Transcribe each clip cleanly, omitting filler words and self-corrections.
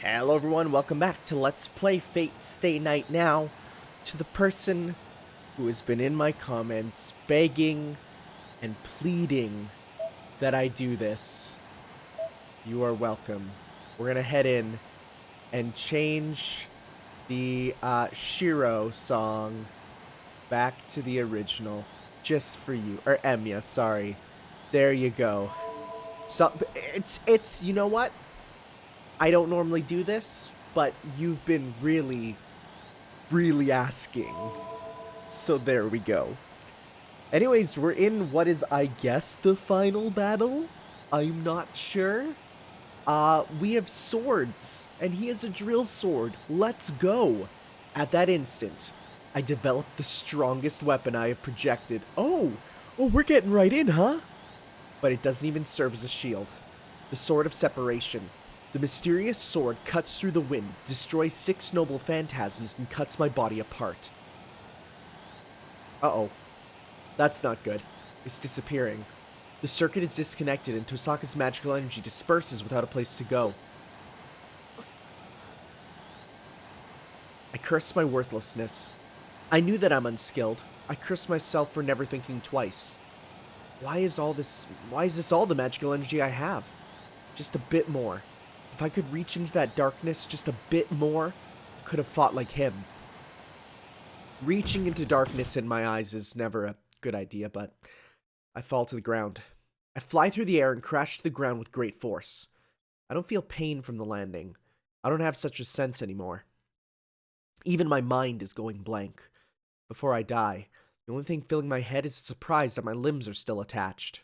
Hello everyone, welcome back to Let's Play Fate Stay Night Now. To the person who has been in my comments begging and pleading that I do this, you are welcome. We're gonna head in and change the Shiro song back to the original, just for you. Or Emiya, sorry. There you go. So, it's, you know what? I don't normally do this, but you've been really asking. So there we go. Anyways, we're in what is, I guess, the final battle? I'm not sure. We have swords, and he has a drill sword. Let's go. At that instant, I developed the strongest weapon I have projected. Oh, we're getting right in, huh? But it doesn't even serve as a shield. The Sword of Separation. The mysterious sword cuts through the wind, destroys 6 noble phantasms, and cuts my body apart. Uh-oh. That's not good. It's disappearing. The circuit is disconnected, and Tohsaka's magical energy disperses without a place to go. I curse my worthlessness. I knew that I'm unskilled. I curse myself for never thinking twice. Why is this all the magical energy I have? Just a bit more. If I could reach into that darkness just a bit more, I could have fought like him. Reaching into darkness in my eyes is never a good idea, but I fall to the ground. I fly through the air and crash to the ground with great force. I don't feel pain from the landing. I don't have such a sense anymore. Even my mind is going blank. Before I die, the only thing filling my head is a surprise that my limbs are still attached.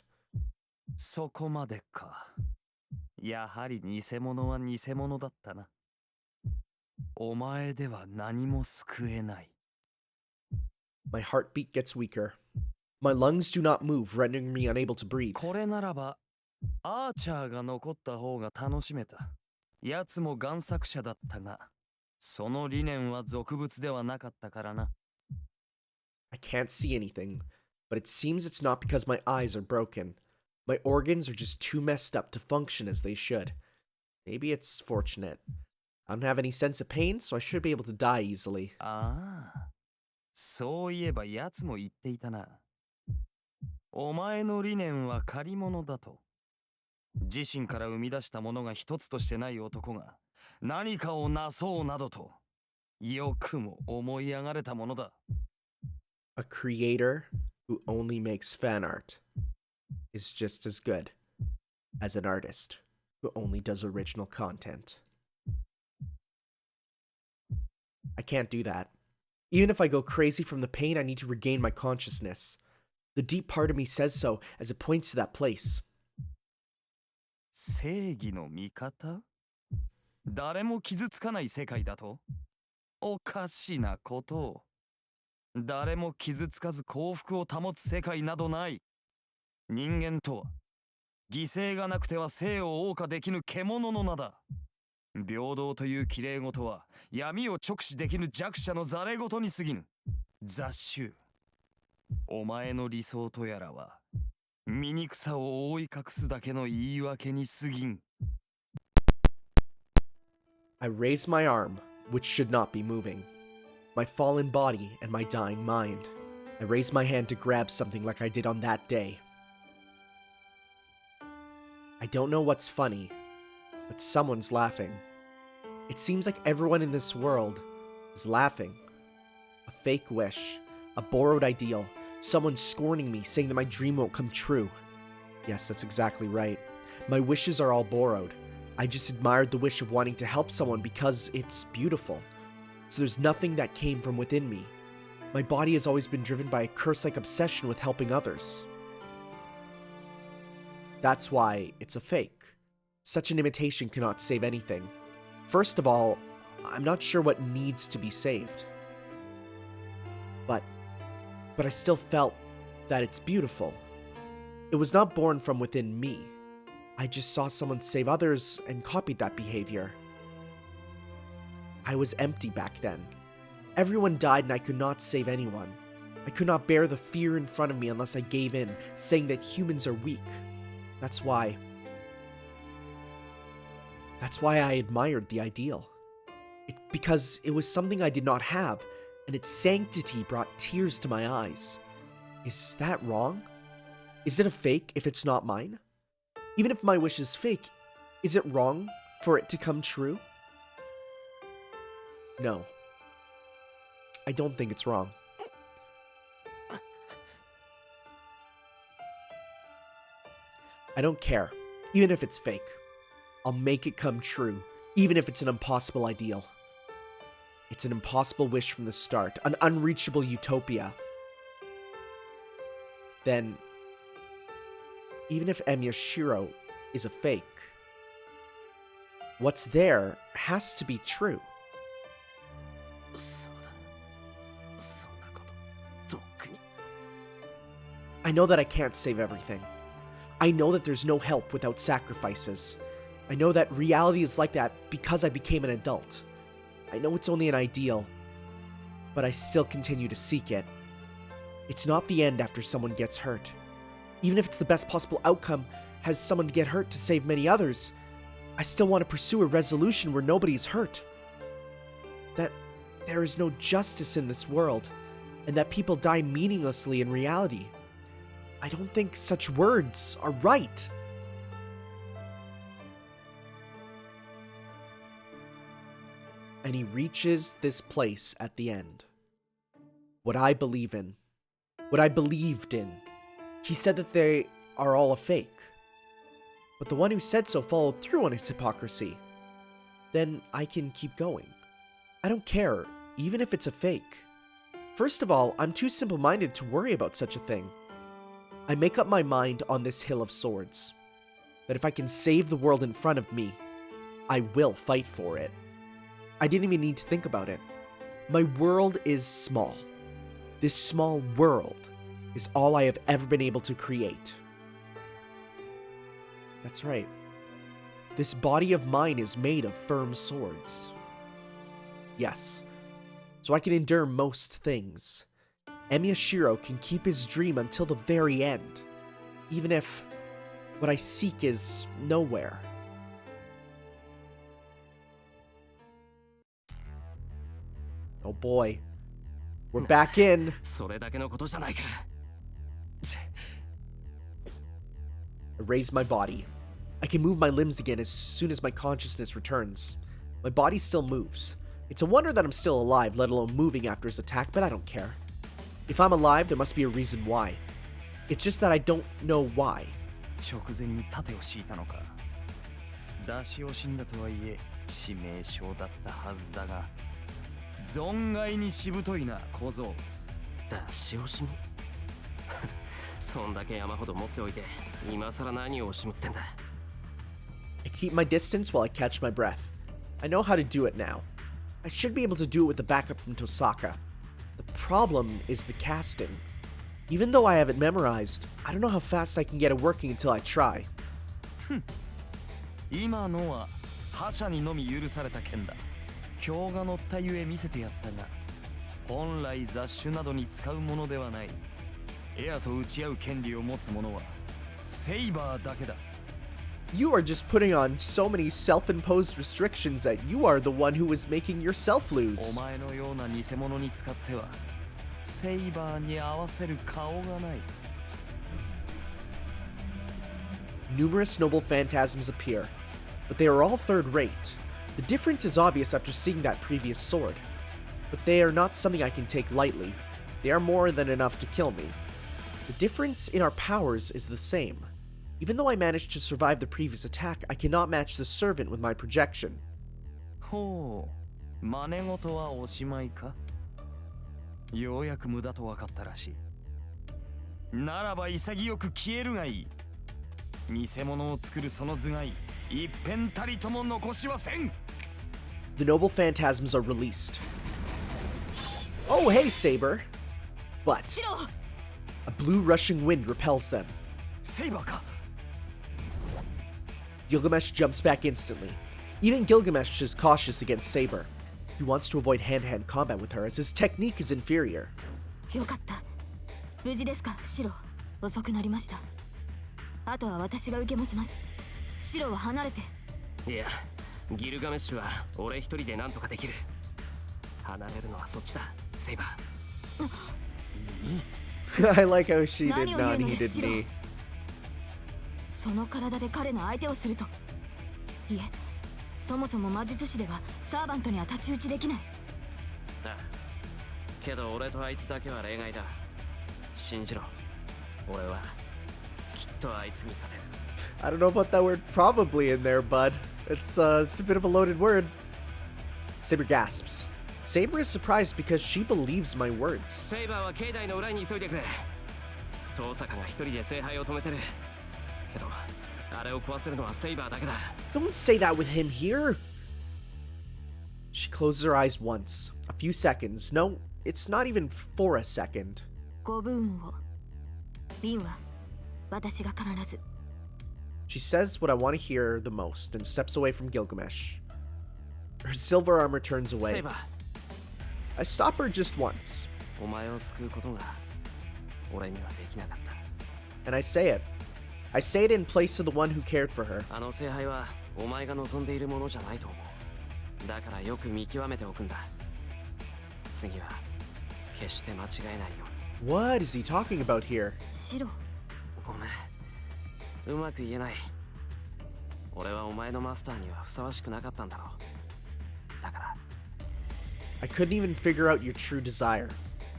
そこまでか。やはり偽物は偽物だったな。お前では何も救えない。My heartbeat gets weaker. My lungs do not move, rendering me unable to breathe. これならば、アーチャーが残った方が楽しめた。奴も贋作者だったが、その理念は俗物ではなかったからな。I can't see anything, but it seems it's not because my eyes are broken. My organs are just too messed up to function as they should. Maybe it's fortunate. I don't have any sense of pain, so I should be able to die easily. ああ、そういえば奴も言っていたな。お前の理念は借り物だと。自身から生み出したものが一つとしてない男が何かをなそうなどと、よくも思い上がれたものだ。A creator who only makes fan art is just as good as an artist who only does original content. I can't do that. Even if I go crazy from the pain, I need to regain my consciousness. The deep part of me says so as it points to that place. 正義の味方？誰も傷つかない世界だと？おかしなことを。誰も傷つかず幸福を保つ世界などない。人間とは犠牲がなくては生を謳歌できぬ獣の名だ。平等という綺麗事は闇を直視できぬ弱者のざれ事に過ぎぬ。雑種。お前の理想とやらは醜さを覆い隠すだけの言い訳に過ぎん。I raise my arm, which should not be moving. My fallen body and my dying mind. I raise my hand to grab something like I did on that day. I don't know what's funny, but someone's laughing. It seems like everyone in this world is laughing. A fake wish, a borrowed ideal, someone scorning me, saying that my dream won't come true. Yes, that's exactly right. My wishes are all borrowed. I just admired the wish of wanting to help someone because it's beautiful. So there's nothing that came from within me. My body has always been driven by a curse-like obsession with helping others. That's why it's a fake. Such an imitation cannot save anything. First of all, I'm not sure what needs to be saved. But I still felt that it's beautiful. It was not born from within me. I just saw someone save others and copied that behavior. I was empty back then. Everyone died and I could not save anyone. I could not bear the fear in front of me unless I gave in, saying that humans are weak. That's why That's why I admired the ideal. Because it was something I did not have, and its sanctity brought tears to my eyes. Is that wrong? Is it a fake if it's not mine? Even if my wish is fake, is it wrong for it to come true? No. I don't think it's wrong. I don't care, even if it's fake. I'll make it come true, even if it's an impossible ideal. It's an impossible wish from the start, an unreachable utopia. Then, even if Emiya Shiro is a fake, what's there has to be true. I know that I can't save everything. I know that there's no help without sacrifices. I know that reality is like that because I became an adult. I know it's only an ideal, but I still continue to seek it. It's not the end after someone gets hurt. Even if it's the best possible outcome, has someone get hurt to save many others, I still want to pursue a resolution where nobody is hurt. That there is no justice in this world, and that people die meaninglessly in reality. I don't think such words are right. And he reaches this place at the end. What I believe in. What I believed in. He said that they are all a fake. But the one who said so followed through on his hypocrisy. Then I can keep going. I don't care, even if it's a fake. First of all, I'm too simple-minded to worry about such a thing. I make up my mind on this hill of swords. That if I can save the world in front of me, I will fight for it. I didn't even need to think about it. My world is small. This small world is all I have ever been able to create. That's right. This body of mine is made of firm swords. Yes, so I can endure most things. Emiya Shiro can keep his dream until the very end, even if what I seek is nowhere. Oh boy. We're back in. I raise my body. I can move my limbs again as soon as my consciousness returns. My body still moves. It's a wonder that I'm still alive, let alone moving after his attack, but I don't care. If I'm alive, there must be a reason why. It's just that I don't know why. 直前に盾を敷いたのか。出し惜しんだとはいえ致命傷だったはずだが、存外にしぶといな小僧。出し惜しみそんだけ山ほど持っておいて今さら何を惜しむってんだ。 I keep my distance while I catch my breath. I know how to do it now. I should be able to do it with the backup from Tohsaka. The problem is the casting. Even though I have it memorized, I don't know how fast I can get it working until I try. 今のは覇者にのみ許された剣だ。今日が乗ったゆえ見せてやったが、本来雑種などに使うものではない。エアと打ち合う権利を持つ者はセイバーだけだ。You are just putting on so many self-imposed restrictions that you are the one who is making yourself お lose. 前のような偽物に使ってはセイバーに合わせる顔がない。Numerous noble phantasms appear, but they are all third-rate. The difference is obvious after seeing that previous sword. But they are not something I can take lightly. They are more than enough to kill me. The difference in our powers is the same. Even though I managed to survive the previous attack, I cannot match the servant with my projection. ほう、真似事はおしまいか。ようやく無駄と分かったらしい。ならば潔く消えるがいい。偽物を作るその頭蓋、一片たりとも残しはせん。The noble phantasms are released. Oh, hey, Saber! But a blue rushing wind repels them. セイバーか。Gilgamesh jumps back instantly. Even Gilgamesh is cautious against Saber. He wants to avoid hand-to-hand combat with her as his technique is inferior. よかった。無事ですか、シロ。遅くなりました。あとは私が受け持ちます。シロは離れて。いやギルガメッシュは俺一人で何とかできる。離れるのはそっちだ、セイバー。 I like how she did not, he did me. その体で彼の相手をすると。いえ、そもそも魔術師ではサーバントには太刀打ちできない。ああ、けど俺とあいつだけは例外だ。信じろ、俺はきっとあいつに勝てる。 I don't know about that word probably in there, bud. It's a bit of a loaded word. Saber gasps. Saber is surprised because she believes my words. セイバーは境内の裏に急いでくれ。遠坂が一人で聖杯を止めてる。けどあれを壊せるのはセイバーだけだ。 Don't say that with him here. She closes her eyes once. A few seconds. No, it's not even for a second. ご武運を。リンは私が必ず。 She says what I want to hear the most and steps away from Gilgamesh. Her silver armor turns セイ away. バー、 I stop her just once, お前を救うことが俺にはできなかった。 and I say it. I say it in place of the one who cared for her. あの聖杯はお前が望んでいるものじゃないと思う。だからよく見極めておくんだ。次は決して間違えないように。 What is he talking about here? 白。ごめん、うまく言えない。俺はお前のマスターにはふさわしくなかったんだろう。だから I couldn't even figure out your true desire.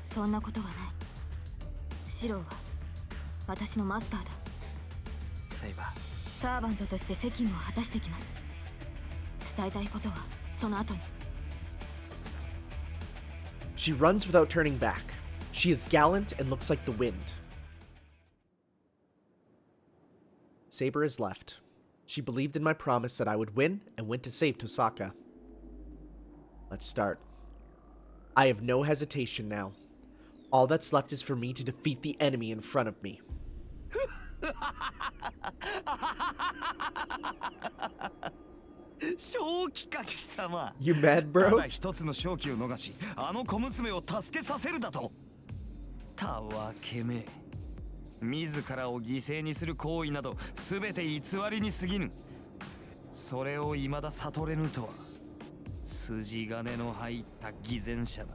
そんなことはない。白は私のマスターだ。セイバー、サーバントとして責務を果たしてきます。伝えたいことはその後に。 She runs without turning back. She is gallant and looks like the wind. Saber is left. She believed in my promise that I would win and went to save Tohsaka. Let's start. I have no hesitation now. All that's left is for me to defeat the enemy in front of me. 正気か貴様。 You mad, た bro? だ一つの勝機を逃し、あの小娘を助けさせるだと。たわけめ。自らを犠牲にする行為など全て偽りに過ぎぬ。それを未だ悟れぬとは筋金の入った偽善者だ。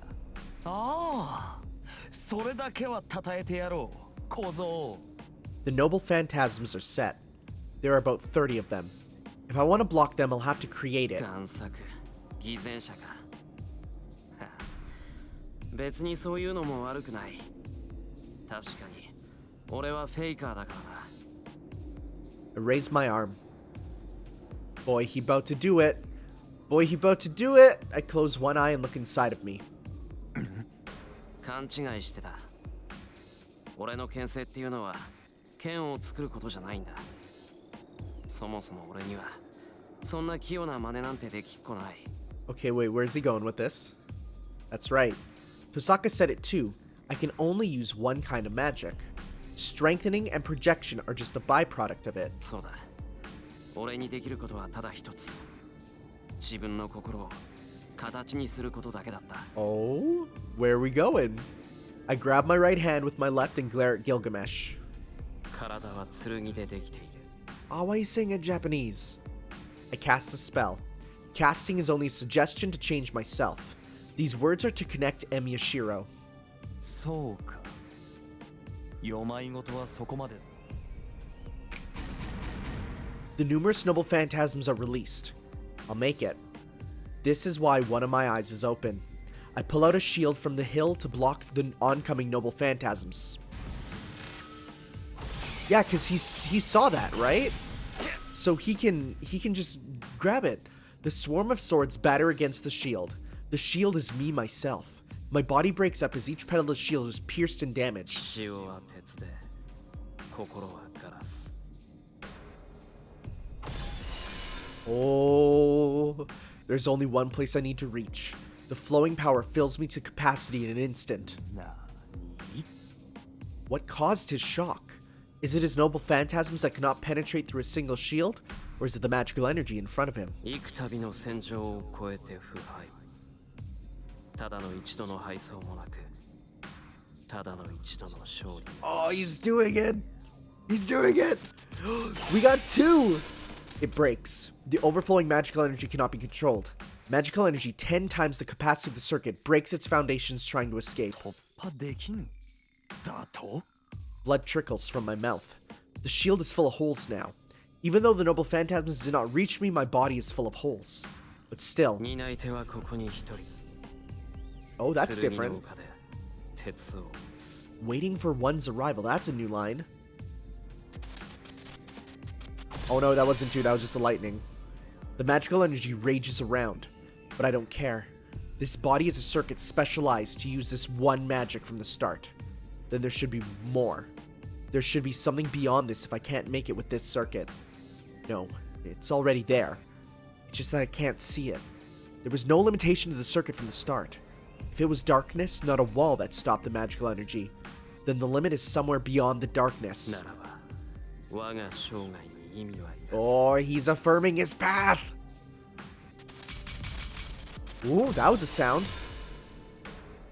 ああ、それだけは称えてやろう、小僧。 The noble phantasms are set. There are about 30 of them. If I want to block them, I'll have to create it. 贋作、偽善者か。はあ、別にそういうのも悪くない。確かに俺はフェイカーだからな。 I raise my arm. Boy, he about to do it. Boy, he about to do it. I close one eye and look inside of me. 勘違いしてた。俺の剣聖っていうのは剣を作ることじゃないんだ。そもそも俺にはそんな器用な真似なんてできっこない。 Okay, wait, where's he going with this? That's right. Tohsaka said it too. I can only use one kind of magic. Strengthening and projection are just a byproduct of it. そうだ。俺にできることはただ一つ。自分の心を形にすることだけだった。 Oh? Where are we going? I grab my right hand with my left and glare at Gilgamesh. 体は剣でできている。 Ah, why are you saying it in Japanese? I cast a spell. Casting is only a suggestion to change myself. These words are to connect Emiya Shiro. そうか。よまいごとはそこまでだ。 The numerous noble phantasms are released. I'll make it. This is why one of my eyes is open. I pull out a shield from the hill to block the oncoming noble phantasms. Yeah, because he saw that, right? So he can just grab it. The swarm of swords batter against the shield. The shield is me myself. My body breaks up as each petal of the shield is pierced and damaged. 塩は鉄で、心はガラス。 Oh, there's only one place I need to reach. The flowing power fills me to capacity in an instant. なに？ What caused his shock? Is it his noble phantasms that cannot penetrate through a single shield? Or is it the magical energy in front of him? 幾度の戦場を越えて腐敗。ただの一度の敗走もなく、ただの一度の勝利。 Oh, he's doing it! He's doing it! We got two! It breaks. The overflowing magical energy cannot be controlled. Magical energy 10 times the capacity of the circuit breaks its foundations trying to escape. 突破できんだと Blood trickles from my mouth. The shield is full of holes now. Even though the noble phantasms did not reach me, my body is full of holes. But still. 担い手はここに一人 Oh, that's 剣の different. 丘で鉄を打つ Waiting for one's arrival. That's a new line. Oh no, that wasn't two. That was just the lightning. The magical energy rages around. But I don't care. This body is a circuit specialized to use this one magic from the start. Then there should be more. There should be something beyond this if I can't make it with this circuit. No, it's already there. It's just that I can't see it. There was no limitation to the circuit from the start. If it was darkness, not a wall that stopped the magical energy, then the limit is somewhere beyond the darkness. ならば我が生涯に意味はいらず Oh, he's affirming his path! Ooh, that was a sound.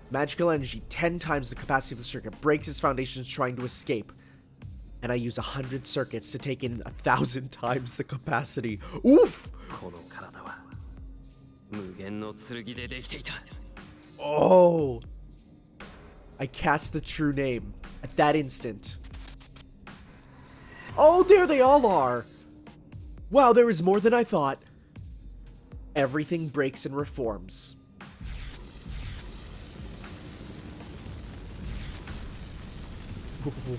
Magical energy 10 times the capacity of the circuit breaks its foundations trying to escape. And I use 100 circuits to take in 1,000 times the capacity. Oof! この体は無限の剣でできていた Oh! I cast the true name at that instant. Oh, there they all are! Wow, there is more than I thought. Everything breaks and reforms.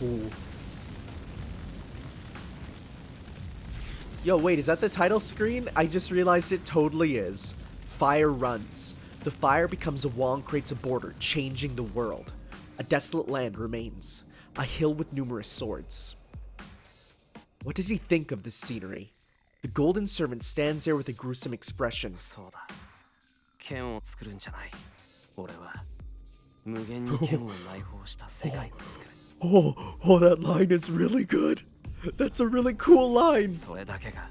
Ooh. Yo, wait, is that the title screen? I just realized it totally is. Fire runs. The fire becomes a wall and creates a border, changing the world. A desolate land remains. A hill with numerous swords. What does he think of this scenery? The golden servant stands there with a gruesome expression. そうだ剣を作るんじゃない俺は無限に剣を内包した世界を作る Oh, that line is really good. That's a really cool line. それだけが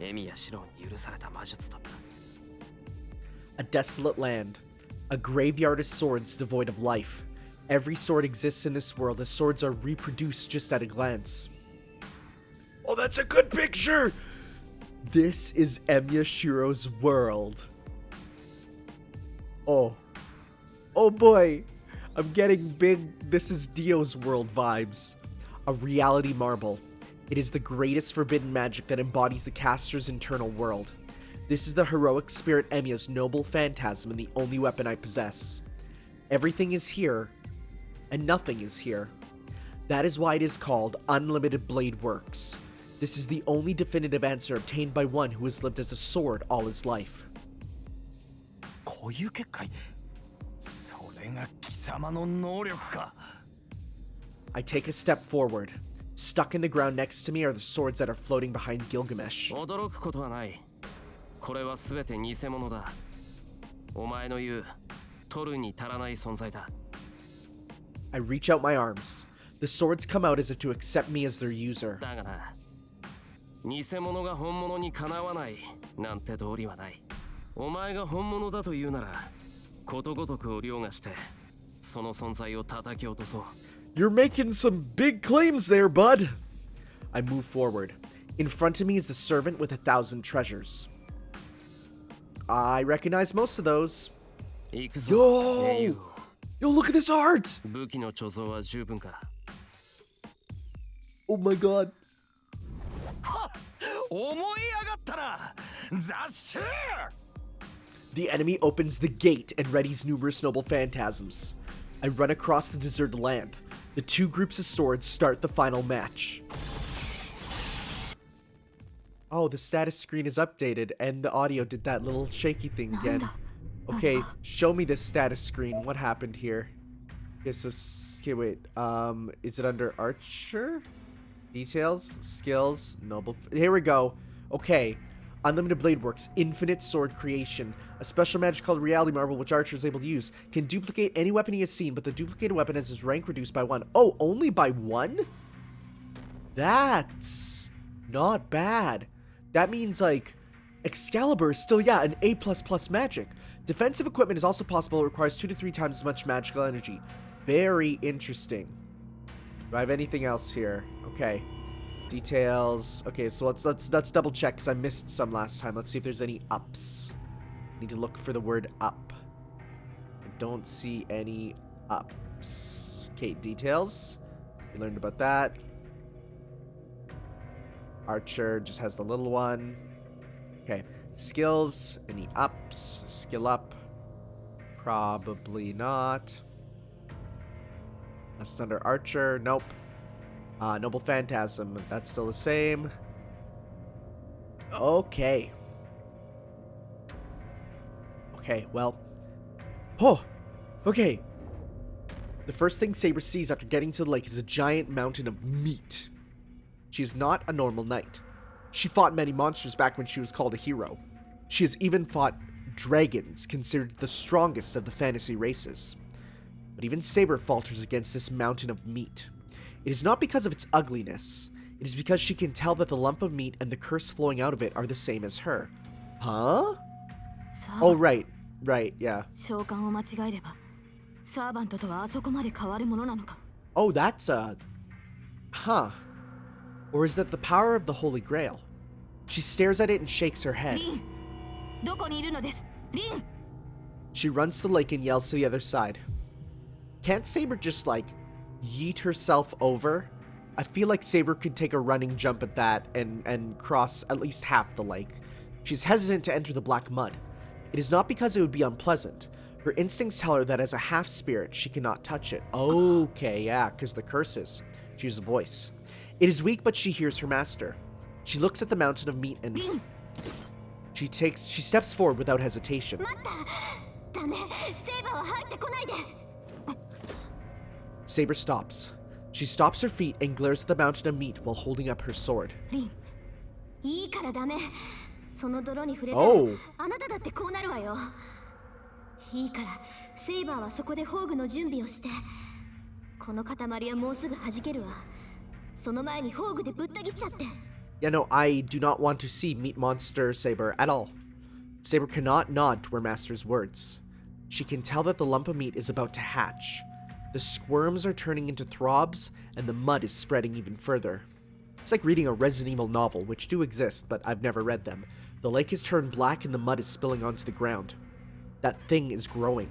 エミやシロに許された魔術だった A desolate land. A graveyard of swords devoid of life. Every sword exists in this world as swords are reproduced just at a glance. Oh, that's a good picture! This is Emiya Shiro's world. Oh. Oh boy. I'm getting big This is Dio's world vibes. A reality marble. It is the greatest forbidden magic that embodies the caster's internal world. This is the heroic spirit Emiya's noble phantasm and the only weapon I possess. Everything is here, and nothing is here. That is why it is called Unlimited Blade Works. This is the only definitive answer obtained by one who has lived as a sword all his life. こういう結界それが貴様の能力か I take a step forward. Stuck in the ground next to me are the swords that are floating behind Gilgamesh. 驚くことはないこれは全て偽物だお前の言う取るに足らない存在だ I reach out my arms. The swords come out as if to accept me as their user. だがな偽物が本物にかなわないなんて道理はないお前が本物だと言うならことごとくを凌駕してその存在を叩き落とそう You're making some big claims there, bud. I move forward. In front of me is the servant with 1,000 treasures. I recognize most of those. 行くぞ英雄 Yo, look at this art! 武器の貯蔵は十分か Oh my god. 思い上がったな雑誌 The enemy opens the gate and readies numerous noble phantasms. I run across the deserted land. The two groups of swords start the final match. Oh, the status screen is updated and the audio did that little shaky thing again. Okay, show me this status screen. What happened here? Okay, so, okay, wait. Is it under Archer? Details, skills, noble. Here we go. Okay. Unlimited Blade Works, Infinite Sword Creation. A special magic called Reality Marble, which Archer is able to use. Can duplicate any weapon he has seen, but the duplicated weapon has its rank reduced by 1. Oh, only by 1? That's not bad. That means, like, Excalibur is still, yeah, an A++ magic. Defensive equipment is also possible. It requires 2 to 3 times as much magical energy. Very interesting. Do I have anything else here? Okay. Details. Okay, so let's double check because I missed some last time. Let's see if there's any ups. Need to look for the word up. I don't see any ups. Okay, details. We learned about that. Archer just has the little one. Okay, skills. Any ups? Skill up. Probably not. That's under Archer. Nope. Noble Phantasm. That's still the same. Okay. Okay, well. Oh! Okay. The first thing Saber sees after getting to the lake is a giant mountain of meat. She is not a normal knight. She fought many monsters back when she was called a hero. She has even fought dragons, considered the strongest of the fantasy races. But even Saber falters against this mountain of meat. It is not because of its ugliness. It is because she can tell that the lump of meat and the curse flowing out of it are the same as her. Huh? Oh, right. Right, yeah. Oh, that's Huh. Or is that the power of the Holy Grail? She stares at it and shakes her head. She runs to the lake and yells to the other side. Can't Saber just, like, yeet herself over? I feel like Saber could take a running jump at that and cross at least half the lake. She's hesitant to enter the black mud. It is not because it would be unpleasant. Her instincts tell her that as a half-spirit, she cannot touch it. Okay, yeah, because the curses. She hears a voice. It is weak, but she hears her master. She looks at the mountain of meat and... She steps forward without hesitation. Saber stops. She stops her feet and glares at the mountain of meat while holding up her sword. Oh. Yeah, no, I do not want to see Meat Monster Saber at all. Saber cannot nod to her master's words. She can tell that the lump of meat is about to hatch. The squirms are turning into throbs, and the mud is spreading even further. It's like reading a Resident Evil novel, which do exist, but I've never read them. The lake has turned black and the mud is spilling onto the ground. That thing is growing.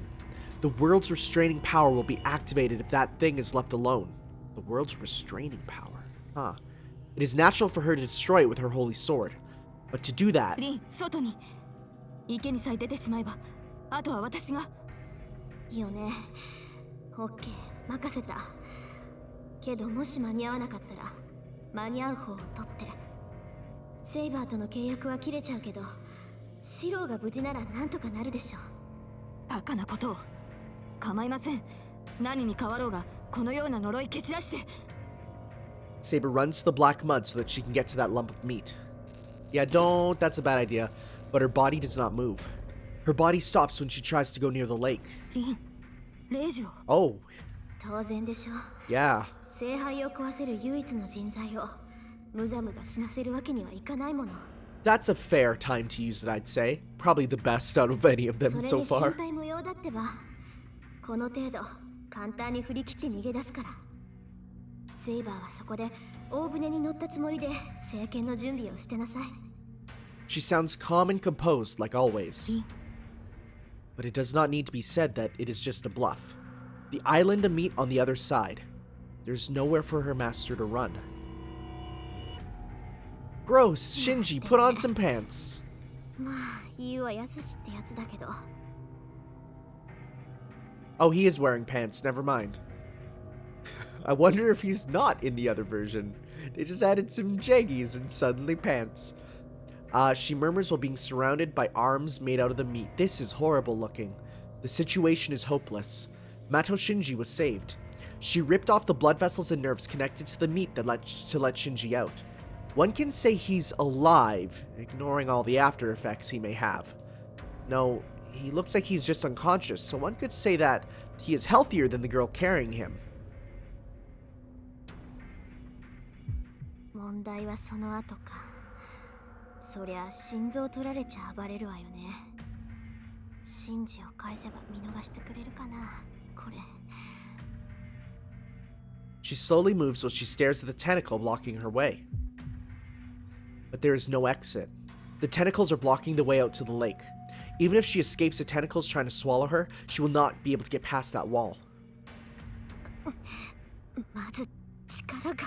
The world's restraining power will be activated if that thing is left alone. The world's restraining power? Huh. It is natural for her to destroy it with her holy sword. But to do that... Saber runs to the black mud so that she can get to that lump of meat. Yeah, don't. That's a bad idea. But her body does not move. Her body stops when she tries to go near the lake. Oh. Yeah. That's a fair time to use it, I'd say. Probably the best out of any of them so far. She sounds calm and composed, like always. But it does not need to be said that it is just a bluff. The island to meet on the other side. There's nowhere for her master to run. Gross! Shinji, put on some pants! Oh, he is wearing pants, never mind. I wonder if he's not in the other version. They just added some jaggies and suddenly pants. She murmurs while being surrounded by arms made out of the meat. This is horrible looking. The situation is hopeless. Mato Shinji was saved. She ripped off the blood vessels and nerves connected to the meat to let Shinji out. One can say he's alive, ignoring all the after effects he may have. No, he looks like he's just unconscious, so one could say that he is healthier than the girl carrying him. She slowly moves while she stares at the tentacle blocking her way. but there is no exit. The tentacles are blocking the way out to the lake. Even if she escapes the tentacles trying to swallow her, she will not be able to get past that wall. まず力が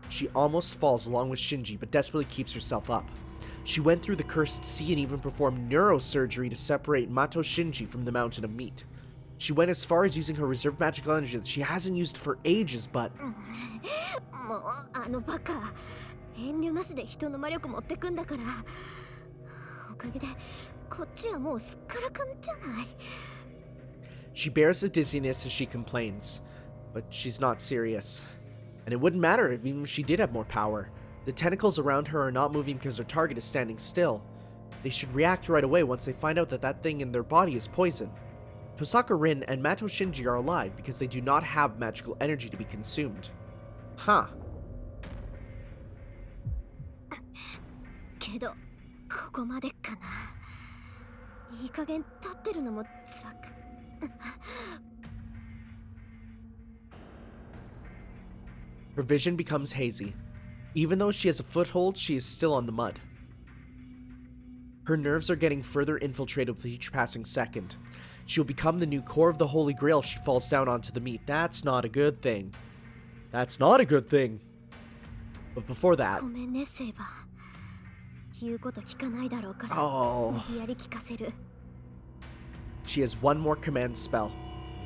She almost falls along with Shinji, but desperately keeps herself up. She went through the cursed sea and even performed neurosurgery to separate Mato Shinji from the mountain of meat. She went as far as using her reserve magical energy that she hasn't used for ages, but... もうあのバカ遠慮なしで人の魔力持ってくんだからおかげでこっちはもうすっからかんじゃない She bears the dizziness as she complains, but she's not serious. And it wouldn't matter even if she did have more power. The tentacles around her are not moving because her target is standing still. They should react right away once they find out that that thing in their body is poison. Tohsaka Rin and Mato Shinji are alive because they do not have magical energy to be consumed. Huh. けどここまでかないい加減立ってるのも辛く Her vision becomes hazy. Even though she has a foothold, she is still on the mud. Her nerves are getting further infiltrated with each passing second. She will become the new core of the Holy Grail if she falls down onto the meat. That's not a good thing. That's not a good thing. But before that... ごめんねセイバー言うこと聞かないだろうから Oh. 無理やり聞かせる She has one more command spell.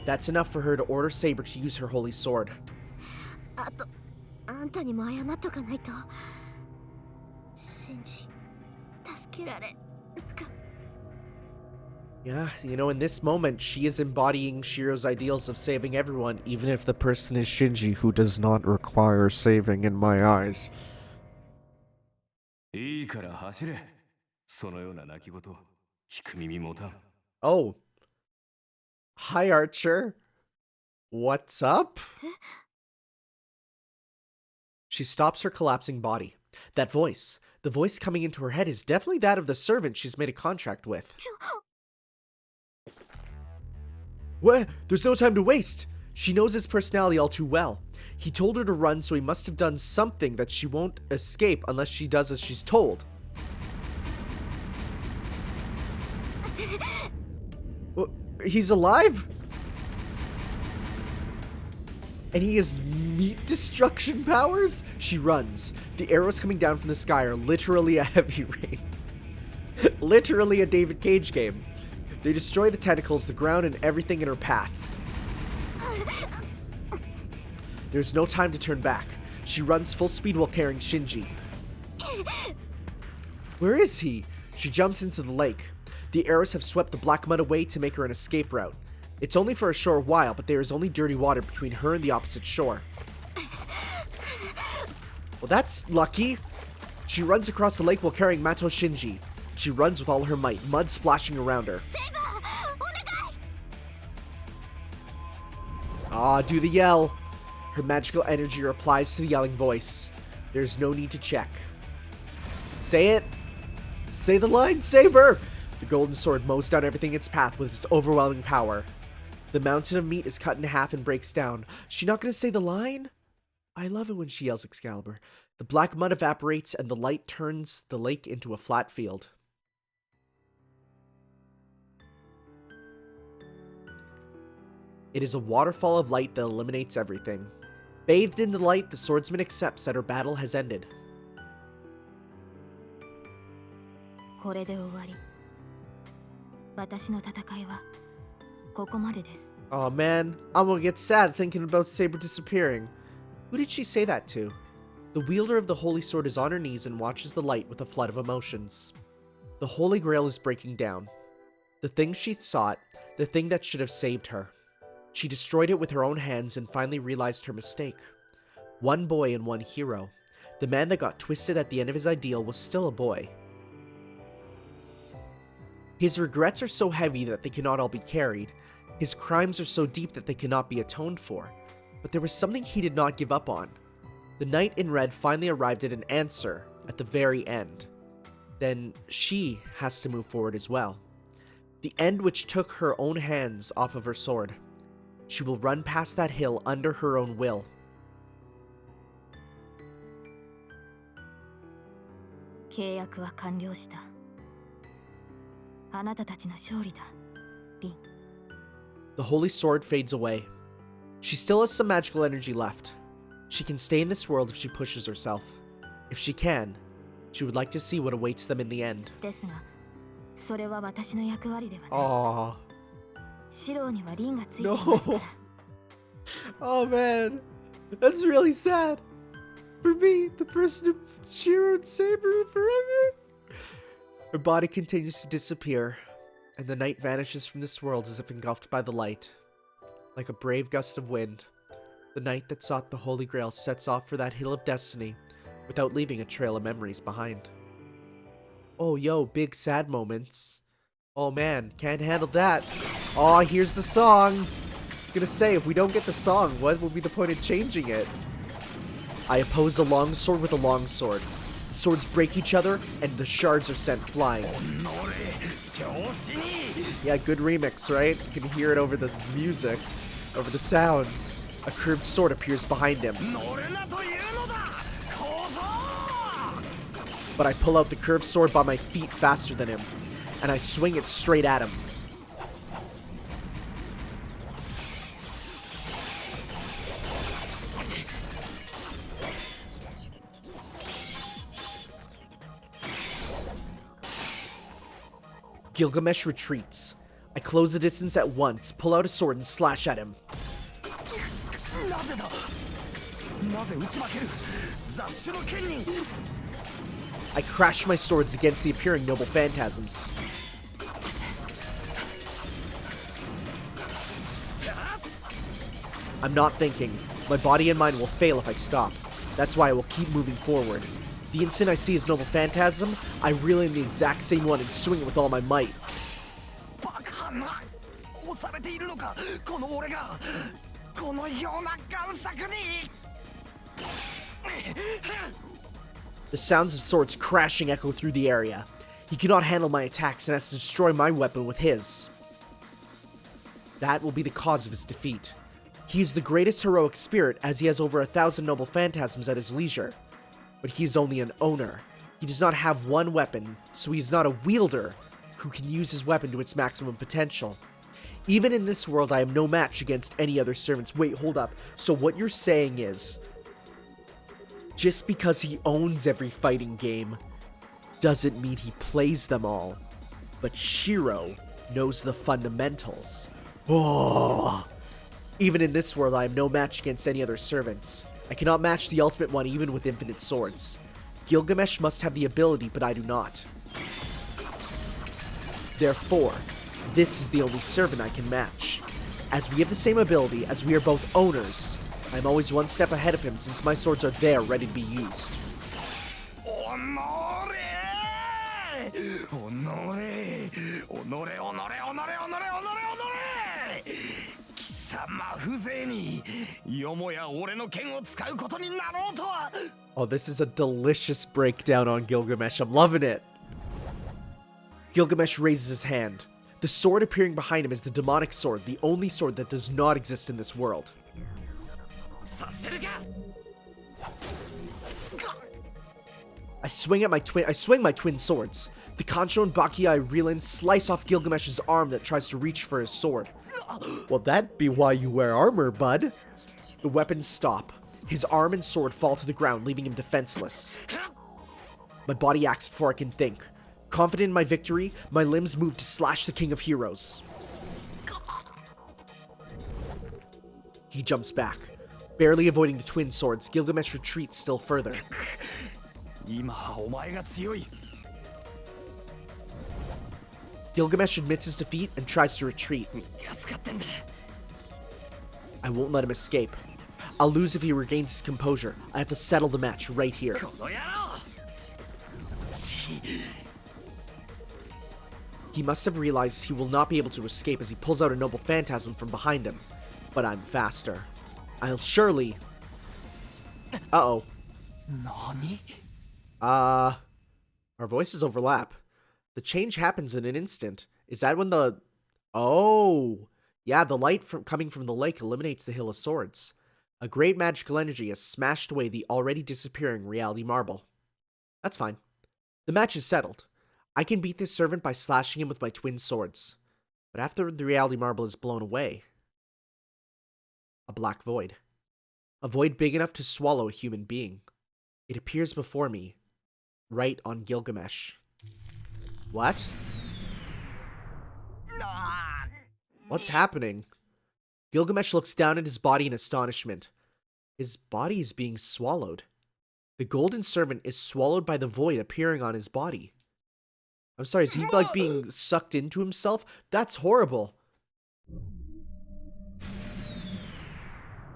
That's enough for her to order Saber to use her holy sword. あとあんたにも謝っとかないと信じ助けられなんか Yeah, you know, in this moment, she is embodying Shiro's ideals of saving everyone, even if the person is Shinji, who does not require saving in my eyes. いいから走れ。そのような泣き言、聞く耳持たん。Oh. Hi, Archer. What's up? She stops her collapsing body. That voice, the voice coming into her head, is definitely that of the servant she's made a contract with. What? There's no time to waste. She knows his personality all too well. He told her to run, so he must have done something that she won't escape unless she does as she's told. He's alive? And he has meat destruction powers? She runs. The arrows coming down from the sky are literally a heavy rain. Literally a David Cage game. They destroy the tentacles, the ground, and everything in her path. There's no time to turn back. She runs full speed while carrying Shinji. Where is he? She jumps into the lake. The arrows have swept the black mud away to make her an escape route. It's only for a short while, but there is only dirty water between her and the opposite shore. Well, that's lucky. She runs across the lake while carrying Mato Shinji. She runs with all her might, mud splashing around her. Ah, do the yell. Her magical energy replies to the yelling voice. There's no need to check. Say it. Say the line, Saber! The golden sword mows down everything in its path with its overwhelming power. The mountain of meat is cut in half and breaks down. She not gonna say the line? I love it when she yells Excalibur. The black mud evaporates and the light turns the lake into a flat field. It is a waterfall of light that eliminates everything. Bathed in the light, the swordsman accepts that her battle has ended. これで終わり私の戦いはここまでです Oh man, I'm gonna get sad thinking about Saber disappearing. Who did she say that to? The wielder of the holy sword is on her knees and watches the light with a flood of emotions. The holy grail is breaking down. The thing she sought, the thing that should have saved her. She destroyed it with her own hands and finally realized her mistake. One boy and one hero. The man that got twisted at the end of his ideal was still a boy. His regrets are so heavy that they cannot all be carried. His crimes are so deep that they cannot be atoned for. But there was something he did not give up on. The knight in red finally arrived at an answer at the very end. Then she has to move forward as well. The end which took her own hands off of her sword. She will run past that hill under her own will. 契約は完了した。あなたたちの勝利だ、リン。The holy sword fades away. She still has some magical energy left. She can stay in this world if she pushes herself. If she can, she would like to see what awaits them in the end. ですが、それは私の役割ではない。Aww. シローにはリンがついていますから。Oh man, that's really sad. For me, the person who cheered Saber forever. Her body continues to disappear, and the night vanishes from this world as if engulfed by the light. Like a brave gust of wind, the knight that sought the Holy Grail sets off for that hill of destiny without leaving a trail of memories behind. Oh, yo, big sad moments. Oh man, can't handle that. Oh, here's the song. I was gonna say, if we don't get the song, what will be the point of changing it? I oppose a longsword with a longsword. The swords break each other, and the shards are sent flying. Yeah, good remix, right? You can hear it over the music, over the sounds. A curved sword appears behind him. But I pull out the curved sword by my feet faster than him, and I swing it straight at him. Gilgamesh retreats. I close the distance at once, pull out a sword, and slash at him. I crash my swords against the appearing noble phantasms. I'm not thinking. My body and mind will fail if I stop. That's why I will keep moving forward. The instant I see his noble phantasm, I reel in the exact same one and swing it with all my might. The sounds of swords crashing echo through the area. He cannot handle my attacks and has to destroy my weapon with his. That will be the cause of his defeat. He is the greatest heroic spirit, as he has over 1,000 noble phantasms at his leisure. But he is only an owner. He does not have one weapon, so he is not a wielder who can use his weapon to its maximum potential. Even in this world, I am no match against any other servants. Wait, hold up. So what you're saying is, just because he owns every fighting game doesn't mean he plays them all. But Shiro knows the fundamentals. Oh! Even in this world, I am no match against any other servants. I cannot match the ultimate one even with infinite swords. Gilgamesh must have the ability, but I do not. Therefore, this is the only servant I can match. As we have the same ability, as we are both owners, I am always one step ahead of him since my swords are there ready to be used. Oh, this is a delicious breakdown on Gilgamesh. I'm loving it. Gilgamesh raises his hand. The sword appearing behind him is the demonic sword, the only sword that does not exist in this world. I swing my twin swords. The Kancho and Bakiai reel in, slice off Gilgamesh's arm that tries to reach for his sword. Well, that'd be why you wear armor, bud. The weapons stop. His arm and sword fall to the ground, leaving him defenseless. My body acts before I can think. Confident in my victory, my limbs move to slash the King of Heroes. He jumps back. Barely avoiding the twin swords, Gilgamesh retreats still further. Gilgamesh admits his defeat and tries to retreat. I won't let him escape. I'll lose if he regains his composure. I have to settle the match right here. He must have realized he will not be able to escape as he pulls out a noble phantasm from behind him. But I'm faster. I'll surely... Uh-oh. Our voices overlap. The change happens in an instant. Is that when the... Oh! Yeah, the light coming from the lake eliminates the Hill of Swords. A great magical energy has smashed away the already disappearing reality marble. That's fine. The match is settled. I can beat this servant by slashing him with my twin swords. But after the reality marble is blown away, a black void. A void big enough to swallow a human being. It appears before me, right on Gilgamesh. What? What's happening? Gilgamesh looks down at his body in astonishment. His body is being swallowed. The golden servant is swallowed by the void appearing on his body. I'm sorry, is he like being sucked into himself? That's horrible.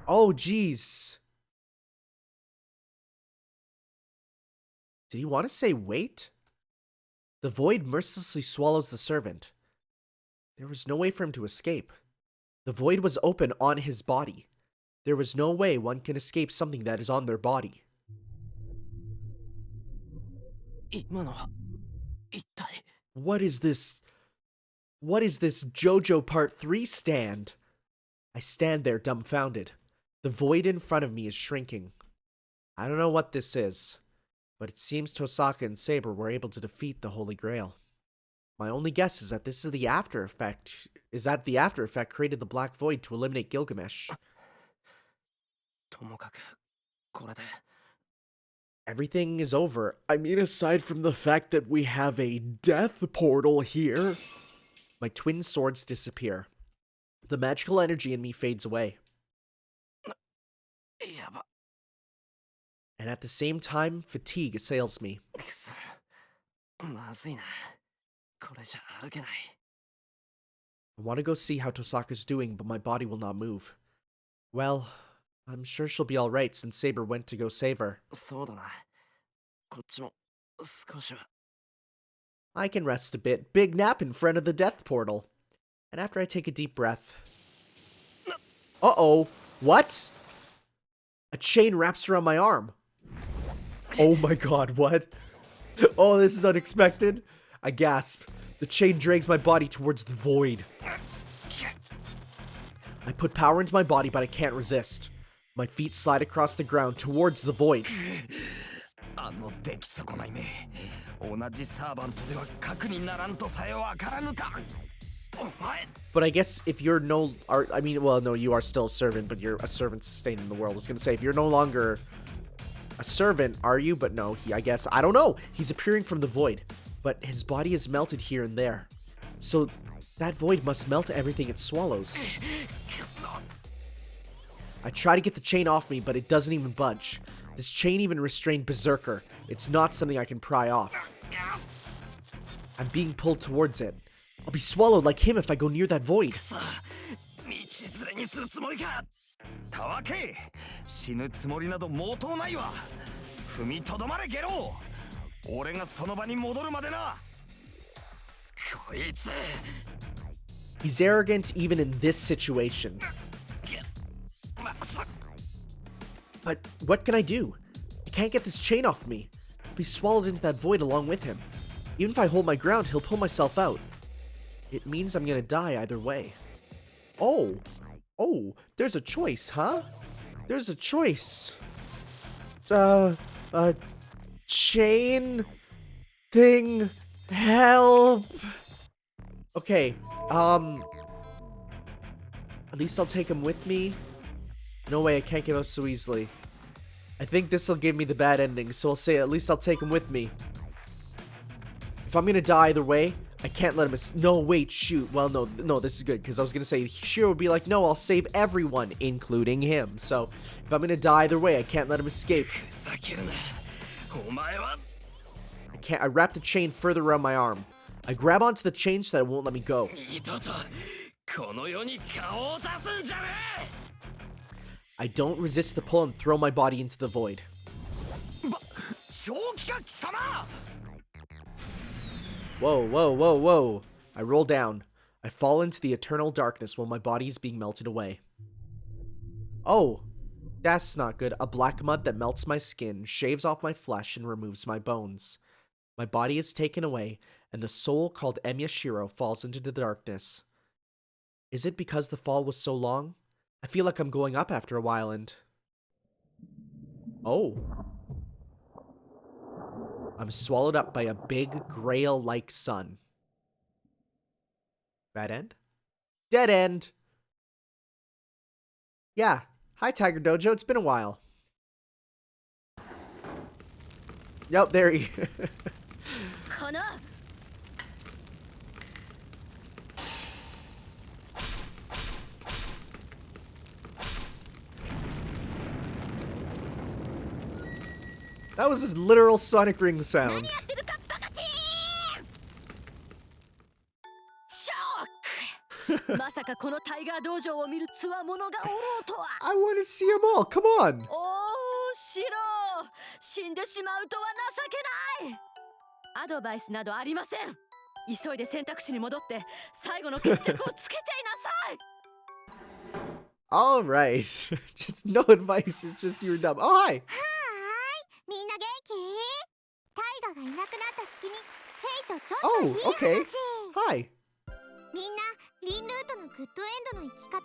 Oh, jeez. Did he want to say wait? The void mercilessly swallows the servant. There was no way for him to escape. The void was open on his body. There was no way one can escape something that is on their body. What is this? What is this JoJo Part 3 stand? I stand there dumbfounded. The void in front of me is shrinking. I don't know what this is, but it seems Tohsaka and Saber were able to defeat the Holy Grail. My only guess is that this is the after effect. Is that the after effect created the Black Void to eliminate Gilgamesh? Everything is over. I mean, aside from the fact that we have a death portal here. My twin swords disappear. The magical energy in me fades away. And at the same time, fatigue assails me. I want to go see how Tohsaka's doing, but my body will not move. Well, I'm sure she'll be alright since Saber went to go save her. I can rest a bit. Big nap in front of the death portal. And after I take a deep breath... Uh-oh. What? A chain wraps around my arm. Oh my god, what? Oh, this is unexpected. I gasp. The chain drags my body towards the void. I put power into my body, but I can't resist. My feet slide across the ground towards the void. But I guess if you're no... I mean, well, no, you are still a servant, but you're a servant sustaining the world. I was gonna say, if you're no longer a servant, are you? But no, I guess, I don't know. He's appearing from the void, but his body is melted here and there. So that void must melt everything it swallows. I try to get the chain off me, but it doesn't even budge. This chain even restrained Berserker. It's not something I can pry off. I'm being pulled towards it. I'll be swallowed like him if I go near that void. He's arrogant even in this situation. But what can I do? I can't get this chain off me. I'll be swallowed into that void along with him. Even if I hold my ground, he'll pull myself out. It means I'm gonna die either way. Oh, there's a choice, huh? There's a choice. Chain thing, help. Okay, at least I'll take him with me. No way, I can't give up so easily. I think this'll give me the bad ending, so I'll say at least I'll take him with me. If I'm gonna die either way, I can't let him no, wait, shoot. Well, no, this is good, because I was gonna say, Shiro would be like, no, I'll save everyone, including him. So, if I'm gonna die either way, I can't let him escape. I wrap the chain further around my arm. I grab onto the chain so that it won't let me go. I don't resist the pull and throw my body into the void. Whoa. I roll down. I fall into the eternal darkness while my body is being melted away. Oh, that's not good. A black mud that melts my skin, shaves off my flesh, and removes my bones. My body is taken away, and the soul called Emiya falls into the darkness. Is it because the fall was so long? I feel like I'm going up after a while and... Oh. I'm swallowed up by a big grail-like sun. Bad end? Dead end! Yeah. Hi, Tiger Dojo. It's been a while. Yep, there he... That was his literal Sonic Ring sound. I want to see them all. Come on. All right. Just no advice. It's just you're dumb. Oh, hi. みんな元気？タイガがいなくなった隙にヘイとちょっ Oh, といい okay. 話。 Hi. みんなリンルートのグッドエンドの生き方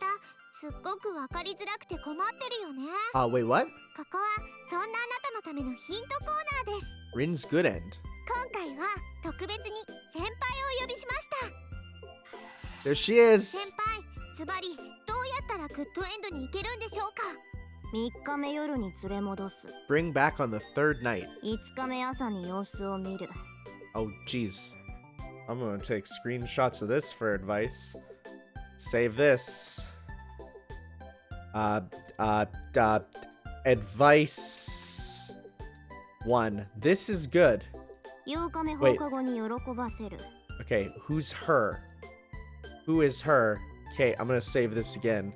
すっごくわかりづらくて困ってるよね。 Wait, what? ここはそんなあなたのためのヒントコーナーです。 Rin's good end. 今回は特別に先輩をお呼びしました。 There she is. 先輩、ズバリどうやったらグッドエンドに行けるんでしょうか。 3日目夜に連れ戻す。 Bring back on the third night. 5日目朝に様子を見る。 Oh, jeez. I'm gonna take screenshots of this for advice. Save this. Advice 1. This is good. 8日目放課後に喜ばせる。 Okay, who's her? Who is her? Okay, I'm gonna save this again.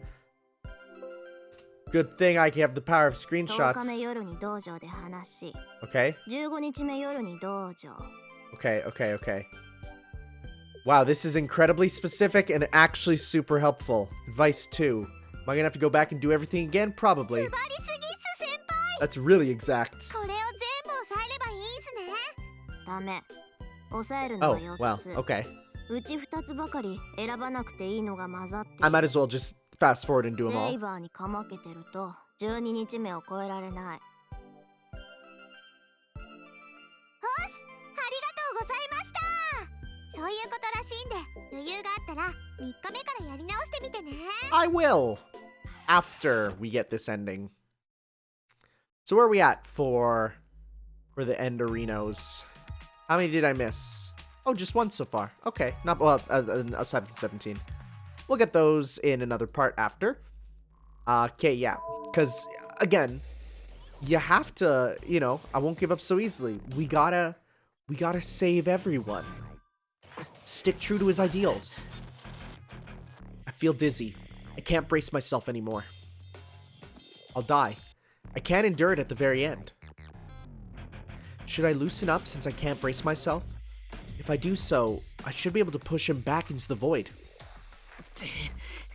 Good thing I have the power of 10日 screenshots. 目夜に道場で話し。 Okay, 15日目夜に道場。 okay. Wow, this is incredibly specific and actually super helpful. Advice 2. Am I gonna have to go back and do everything again? Probably. 素晴りすぎっす先輩。 That's really exact. これを全部押さえればいいっすね。ダメ。押さえるの Oh, は4 well, つ。 okay. うち2つばかり選ばなくていいのが混ざってる。 I might as well just fast forward and do them セ all. イバーにかまけてると12日目を超えられない。おっす、ありがとうございました。そういうことらしいんで、余裕があったら3日目からやり直してみてね。 I will! After we get this ending. So where are we at for the end arenas? How many did I miss? Oh, just one so far. Okay, not well, aside from 17. We'll get those in another part after. Okay, yeah. Because, again, you have to, you know, I won't give up so easily. We gotta save everyone. Stick true to his ideals. I feel dizzy. I can't brace myself anymore. I'll die. I can't endure it at the very end. Should I loosen up since I can't brace myself? If I do so, I should be able to push him back into the void.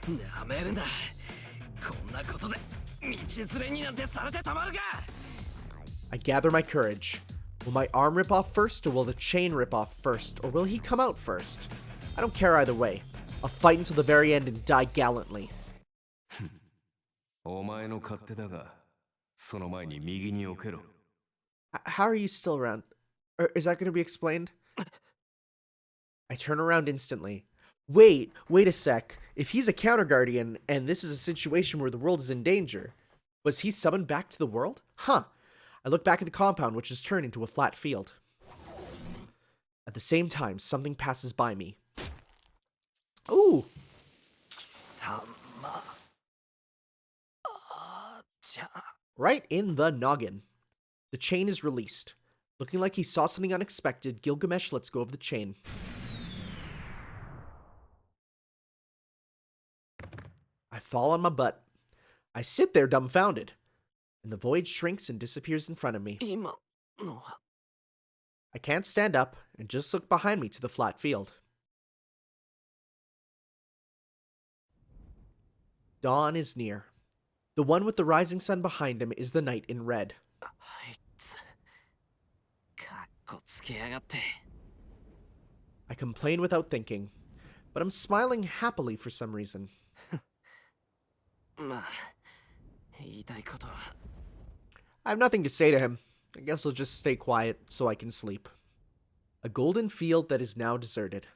なめるな。こんなことで道連れになんてされてたまるか。 I gather my courage. Will my arm rip off first, or will the chain rip off first, or will he come out first? I don't care either way. I'll fight until the very end and die gallantly. お前の勝手だが、その前に右に置けろ。How are you still around? Or is that going to be explained? I turn around instantly. Wait a sec. If he's a counter guardian, and this is a situation where the world is in danger, was he summoned back to the world? Huh. I look back at the compound, which has turned into a flat field. At the same time, something passes by me. Ooh! Right in the noggin. The chain is released. Looking like he saw something unexpected, Gilgamesh lets go of the chain. I fall on my butt. I sit there dumbfounded, and the void shrinks and disappears in front of me. 今のは I can't stand up and just look behind me to the flat field. Dawn is near. The one with the rising sun behind him is the knight in red. あいつかっこつけやがって。 I complain without thinking, but I'm smiling happily for some reason. まあ言いたいことは I have nothing to say to him. I guess I'll just stay quiet so I can sleep. A golden field that is now deserted.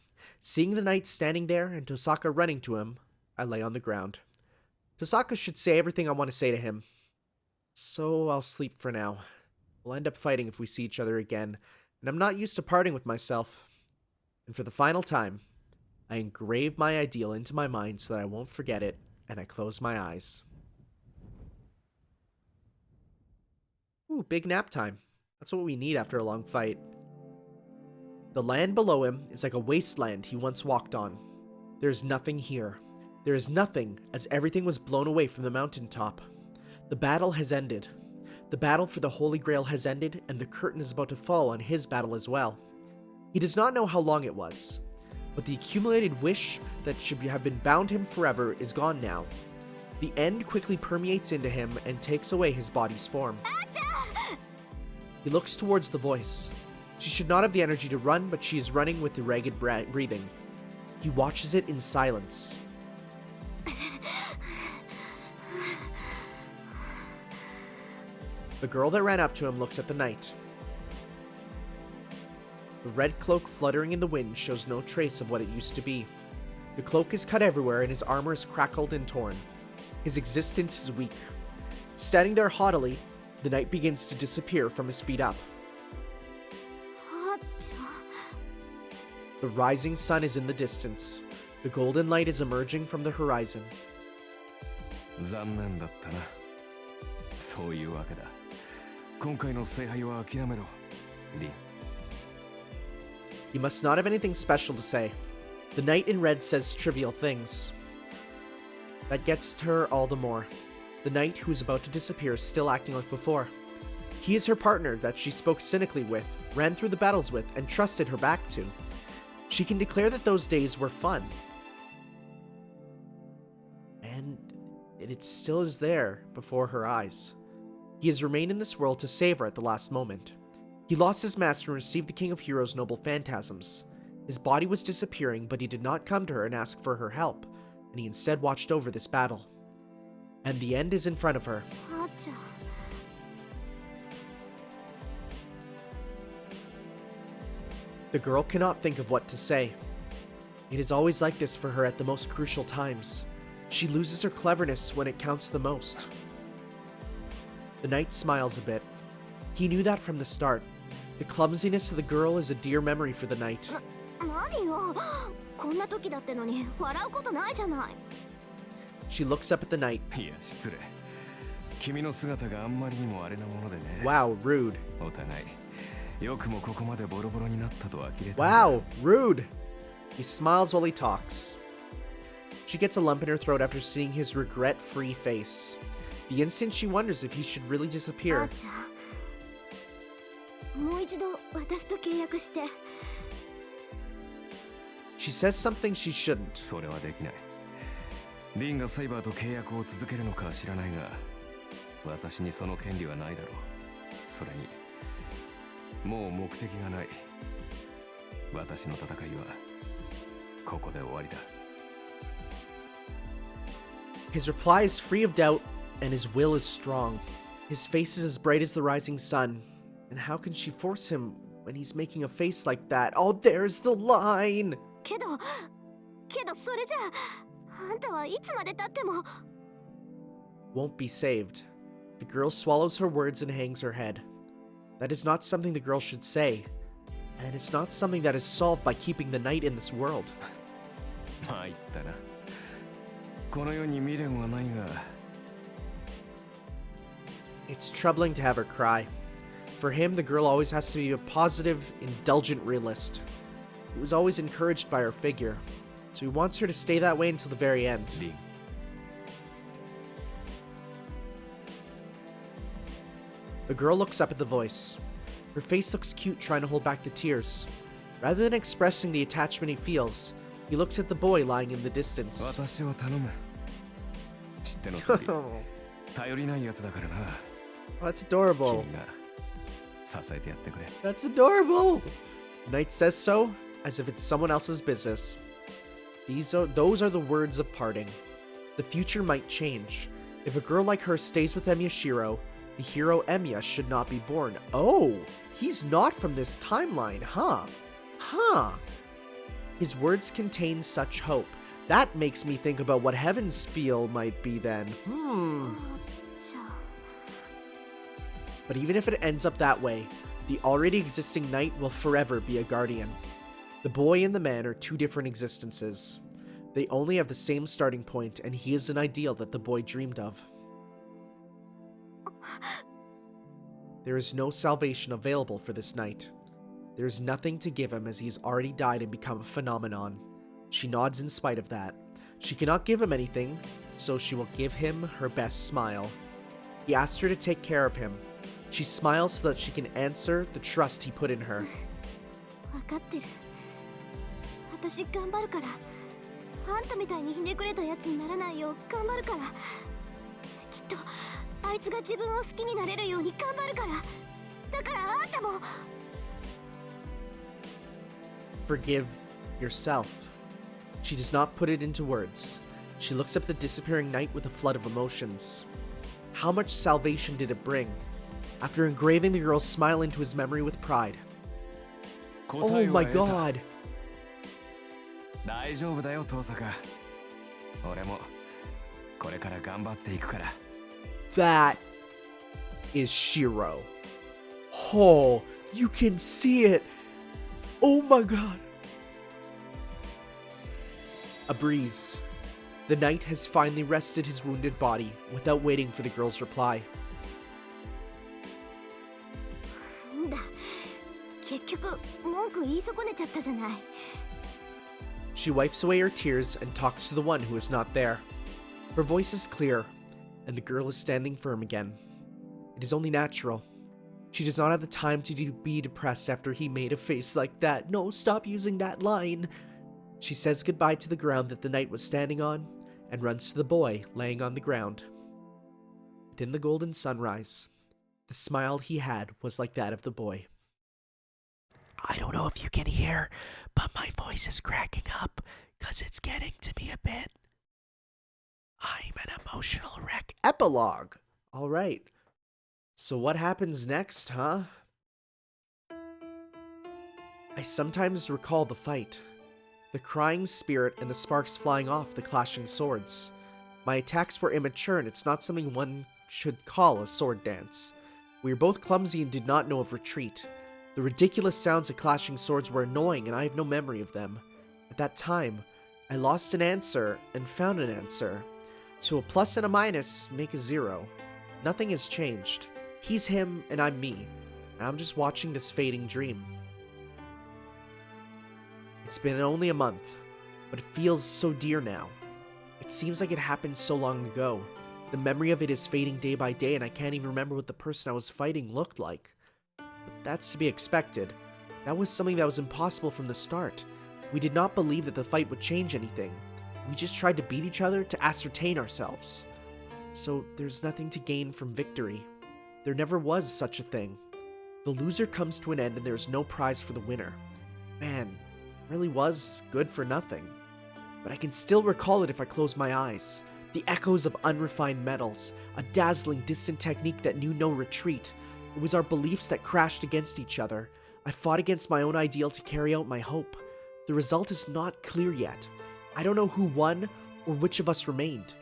Seeing the knight standing there and Tohsaka running to him, I lay on the ground. Tohsaka should say everything I want to say to him. So I'll sleep for now. We'll end up fighting if we see each other again, and I'm not used to parting with myself. And for the final time, I engrave my ideal into my mind so that I won't forget it, and I close my eyes. Ooh, big nap time. That's what we need after a long fight. The land below him is like a wasteland he once walked on. There is nothing here. There is nothing, as everything was blown away from the mountaintop. The battle has ended. The battle for the Holy Grail has ended, and the curtain is about to fall on his battle as well. He does not know how long it was, but the accumulated wish that should have been bound him forever is gone now. The end quickly permeates into him and takes away his body's form. He looks towards the voice. She should not have the energy to run, but she is running with the ragged breathing. He watches it in silence. The girl that ran up to him looks at the knight. The red cloak fluttering in the wind shows no trace of what it used to be. The cloak is cut everywhere and his armor is crackled and torn. His existence is weak. Standing there haughtily, the knight begins to disappear from his feet up. The rising sun is in the distance. The golden light is emerging from the horizon. 残念だったな。そういうわけだ。今回の聖杯は諦めろ、リン。He must not have anything special to say. The knight in red says trivial things. That gets to her all the more. The knight who is about to disappear is still acting like before. He is her partner that she spoke cynically with, ran through the battles with, and trusted her back to. She can declare that those days were fun. And it still is there before her eyes. He has remained in this world to save her at the last moment. He lost his master and received the King of Heroes' noble phantasms. His body was disappearing, but he did not come to her and ask for her help, and he instead watched over this battle. And the end is in front of her. The girl cannot think of what to say. It is always like this for her at the most crucial times. She loses her cleverness when it counts the most. The knight smiles a bit. He knew that from the start. The clumsiness of the girl is a dear memory for the knight. 何よ、こんな時だってのに笑うことないじゃない。She looks up at the knight. いや、失礼。君の姿があんまりにもあれなものでね。Wow, rude. お互い、よくもここまでボロボロになったと呆れた。Wow, rude. He smiles while he talks. She gets a lump in her throat after seeing his regret-free face. The instant she wonders if he should really disappear. あーちゃん、もう一度私と契約して。She says something she shouldn't. それはできない。リンがサイバーと契約を続けるのかは知らないが、私にその権利はないだろう。それに、もう目的がない。私の戦いはここで終わりだ。His reply is free of doubt, and his will is strong. His face is as bright as the rising sun. And how can she force him when he's making a face like that? Oh, there's the line! けどそれじゃあんたはいつまで経っても Won't be saved. The girl swallows her words and hangs her head. That is not something the girl should say. And it's not something that is solved by keeping the knight in this world. 参ったな。この世に未練はないが。It's troubling to have her cry. For him, the girl always has to be a positive, indulgent realist. He was always encouraged by her figure, so he wants her to stay that way until the very end. リン。The girl looks up at the voice. Her face looks cute trying to hold back the tears. Rather than expressing the attachment he feels, he looks at the boy lying in the distance. 私を頼む。知っての通り、頼りないやつだからな。That's adorable. 君が支えてやってくれ。That's adorable! The knight says so, as if it's someone else's business. Those are the words of parting. The future might change. If a girl like her stays with Emiya, The hero Emiya should not be born. Oh, he's not from this timeline, huh? His words contain such hope. That makes me think about what Heaven's feel might be then. じゃあ But even if it ends up that way, the already existing knight will forever be a guardian. The boy and the man are two different existences. They only have the same starting point, and he is an ideal that the boy dreamed of. There is no salvation available for this knight. There is nothing to give him as he has already died and become a phenomenon. She nods in spite of that. She cannot give him anything, so she will give him her best smile. He asked her to take care of him. She smiles so that she can answer the trust he put in her. 分かってる。私頑張るから。あんたみたいにひねくれたやつにならないよう頑張るから。きっとあいつが自分を好きになれるように頑張るから。だからあんたも。Forgive yourself. She does not put it into words. She looks up at the disappearing knight with a flood of emotions. How much salvation did it bring? After engraving the girl's smile into his memory with pride. Oh my god! 大丈夫だよ、遠坂。俺もこれから頑張っていくから。That is Shiro. Oh, you can see it. Oh my god. A breeze. The knight has finally rested his wounded body without waiting for the girl's reply. なんだ。結局文句言い損ねちゃったじゃない。She wipes away her tears and talks to the one who is not there. Her voice is clear, and the girl is standing firm again. It is only natural. She does not have the time to be depressed after he made a face like that. No, stop using that line. She says goodbye to the ground that the knight was standing on, and runs to the boy laying on the ground. Within the golden sunrise, the smile he had was like that of the boy. I don't know if you can hear, but my voice is cracking up, 'cause it's getting to me a bit. I'm an emotional wreck. Epilogue! Alright. So what happens next, huh? I sometimes recall the fight. The crying spirit and the sparks flying off the clashing swords. My attacks were immature and it's not something one should call a sword dance. We were both clumsy and did not know of retreat. The ridiculous sounds of clashing swords were annoying and I have no memory of them. At that time, I lost an answer and found an answer. So a plus and a minus make a 0. Nothing has changed. He's him and I'm me. And I'm just watching this fading dream. It's been only a month, but it feels so dear now. It seems like it happened so long ago. The memory of it is fading day by day and I can't even remember what the person I was fighting looked like. But that's to be expected. That was something that was impossible from the start. We did not believe that the fight would change anything. We just tried to beat each other to ascertain ourselves. So there's nothing to gain from victory. There never was such a thing. The loser comes to an end and there's no prize for the winner. Man, it really was good for nothing. But I can still recall it if I close my eyes. The echoes of unrefined metals, a dazzling distant technique that knew no retreat. It was our beliefs that crashed against each other. I fought against my own ideal to carry out my hope. The result is not clear yet. I don't know who won or which of us remained.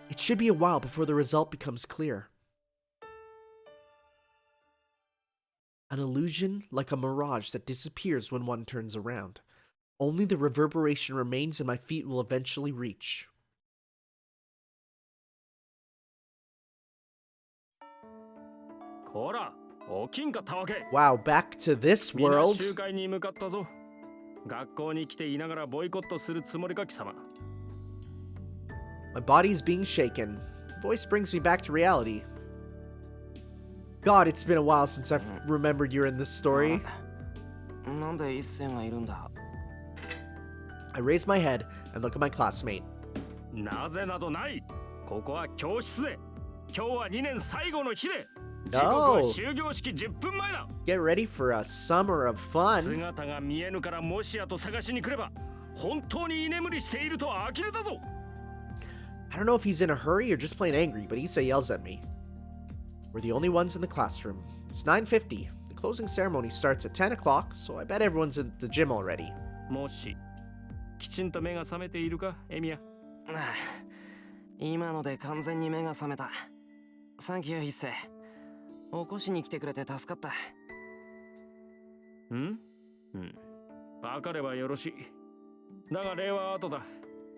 It should be a while before the result becomes clear. An illusion like a mirage that disappears when one turns around. Only the reverberation remains and my feet will eventually reach. Wow, back to this world. My body's being shaken. Voice brings me back to reality. God, it's been a while since I've remembered you're in this story. I raise my head and look at my classmate. Oh, get ready for a summer of fun. I don't know if he's in a hurry or just plain angry, but Issa yells at me. We're the only ones in the classroom. It's 9:50. The closing ceremony starts at 10 o'clock, so I bet everyone's at the gym already. もしきちんと目が覚めているか、エミヤ。今ので完全に目が覚めた。サンキュー一世。起こしに来てくれて助かった。うん分かればよろしい。だが礼は後だ。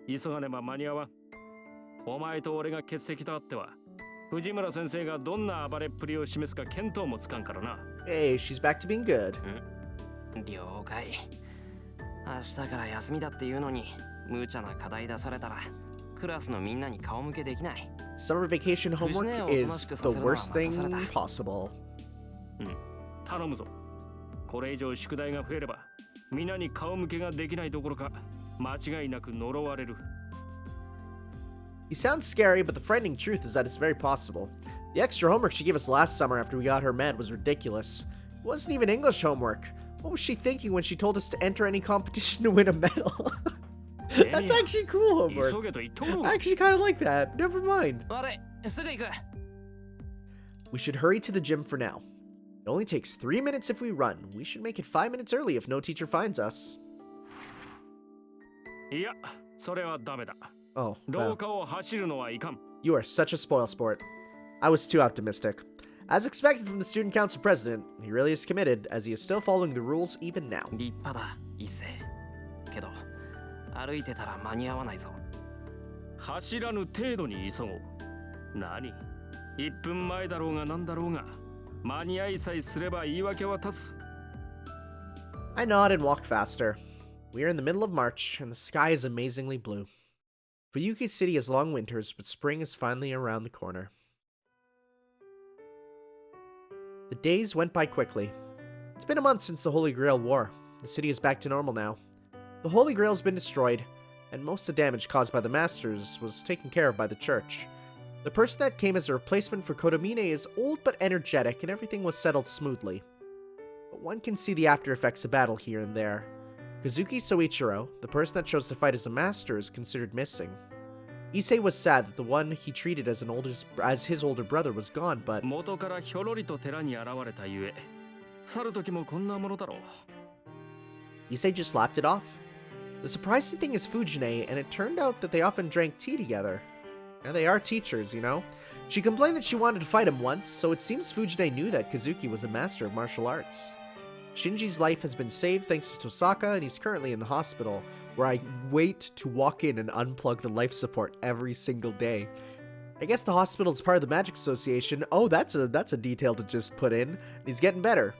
急がねば間に合わん。お前と俺が欠席とあっては藤村先生がどんな暴れっぷりを示すか見当もつかんからな。Hey, she's back to being good. 了解。明日から休みだっていうのに無茶な課題出されたらクラスのみんなに顔向けできない。 Summer vacation homework is the worst thing possible. 頼むぞ。これ以上宿題が増えれば皆に顔向けができないどころか間違いなく呪われる。He sounds scary, but the frightening truth is that it's very possible. The extra homework she gave us last summer after we got her med was ridiculous. It wasn't even English homework. What was she thinking when she told us to enter any competition to win a medal? That's actually cool homework. I actually kind of like that. Never mind. あれ、すぐ行く。We should hurry to the gym for now. It only takes 3 minutes if we run. We should make it 5 minutes early if no teacher finds us. いや、それはダメだ。 Oh, 廊 wow. 下を走るのはいかん。 You are such a spoil sport. I was too optimistic. As expected from the student council president, he really is committed, as he is still following the rules even now. 立派だ、一世。けど、歩いてたら間に合わないぞ。走らぬ程度に急ごう。何 ?1 分前だろうがなんだろうが、間に合いさえすれば言い訳は立つ。 I nod and walk faster. We are in the middle of March, and the sky is amazingly blue. Fuyuki City has long winters, but spring is finally around the corner. The days went by quickly. It's been a month since the Holy Grail War. The city is back to normal now. The Holy Grail has been destroyed, and most of the damage caused by the Masters was taken care of by the Church. The person that came as a replacement for Kodomine is old but energetic, and everything was settled smoothly. But one can see the after effects of battle here and there. Kazuki Soichiro, the person that chose to fight as a master, is considered missing. Issei was sad that the one he treated as his older brother was gone, but 元からひょろりと寺に現れたゆえ、去る時もこんなものだろう。 Issei just laughed it off. The surprising thing is Fujine, and it turned out that they often drank tea together. And they are teachers, you know? She complained that she wanted to fight him once, so it seems Fujine knew that Kazuki was a master of martial arts. Shinji's life has been saved thanks to Tohsaka, and he's currently in the hospital, where I wait to walk in and unplug the life support every single day. I guess the hospital is part of the Magic Association. Oh, that's a detail to just put in. He's getting better.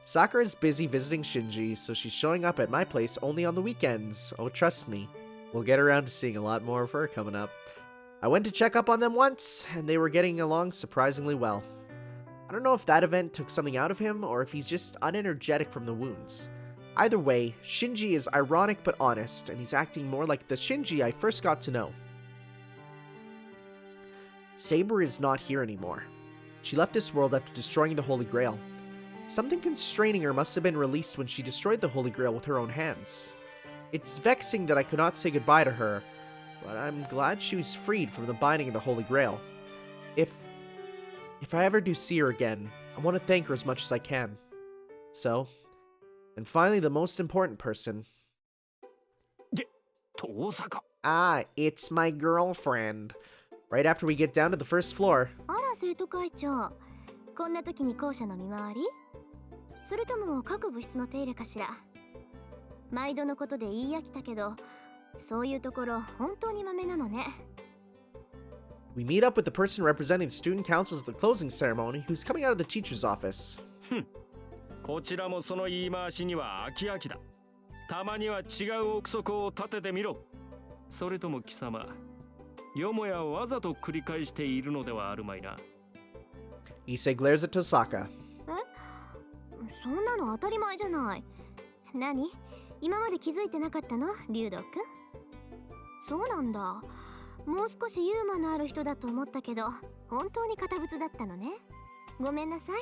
Sakura is busy visiting Shinji, so she's showing up at my place only on the weekends. Oh, trust me. We'll get around to seeing a lot more of her coming up. I went to check up on them once, and they were getting along surprisingly well. I don't know if that event took something out of him, or if he's just unenergetic from the wounds. Either way, Shinji is ironic but honest, and he's acting more like the Shinji I first got to know. Saber is not here anymore. She left this world after destroying the Holy Grail. Something constraining her must have been released when she destroyed the Holy Grail with her own hands. It's vexing that I could not say goodbye to her, but I'm glad she was freed from the binding of the Holy Grail. If I ever do see her again, I want to thank her as much as I can. So, and finally the most important person. Tohsaka. Ah, it's my girlfriend. Right after we get down to the first floor. あら生徒会長、こんな時に校舎の見回り？それとも各部室の手入れかしら？毎度のことで言い飽きたけど、そういうところ本当にマメなのね。We meet up with the person representing the student councils at the closing ceremony, who's coming out of the teacher's office. こちらもその言い回しには飽き飽きだ。たまには違う憶測を立ててみろ。それとも貴様、よもやわざと繰り返しているのではあるまいな。Issei glares at Tohsaka. そんなの当たり前じゃない。何？今まで気づいてなかったの？リュウド君？そうなんだ。もう少しユーモアのある人だと思ったけど、本当に堅物だったのね。ごめんなさい。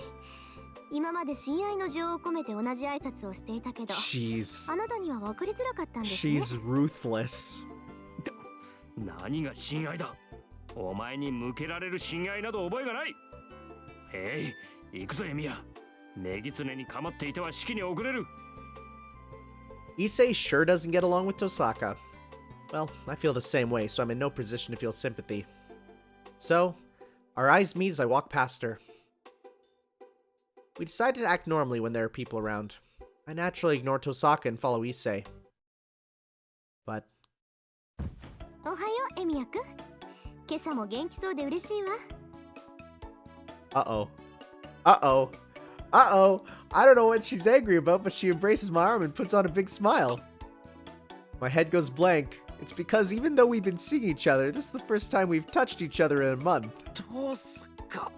今まで親愛の情を込めて同じ挨拶をしていたけど、あなたには分かりづらかったんですね。She's ruthless. 何が親愛だ。お前に向けられる親愛など覚えがない。行くぞエミヤ。メギツネに構っていては式に遅れる。 Issei sure doesn't get along with Tohsaka. Well, I feel the same way, so I'm in no position to feel sympathy. So, our eyes meet as I walk past her. We decide to act normally when there are people around. I naturally ignore Tohsaka and follow Issei. But... おはようエミヤくん。今朝も元気そうで嬉しいわ。 Uh-oh. Uh-oh. Uh-oh. I don't know what she's angry about, but she embraces my arm and puts on a big smile. My head goes blank. It's because even though we've been seeing each other, this is the first time we've touched each other in a month. Tohsaka.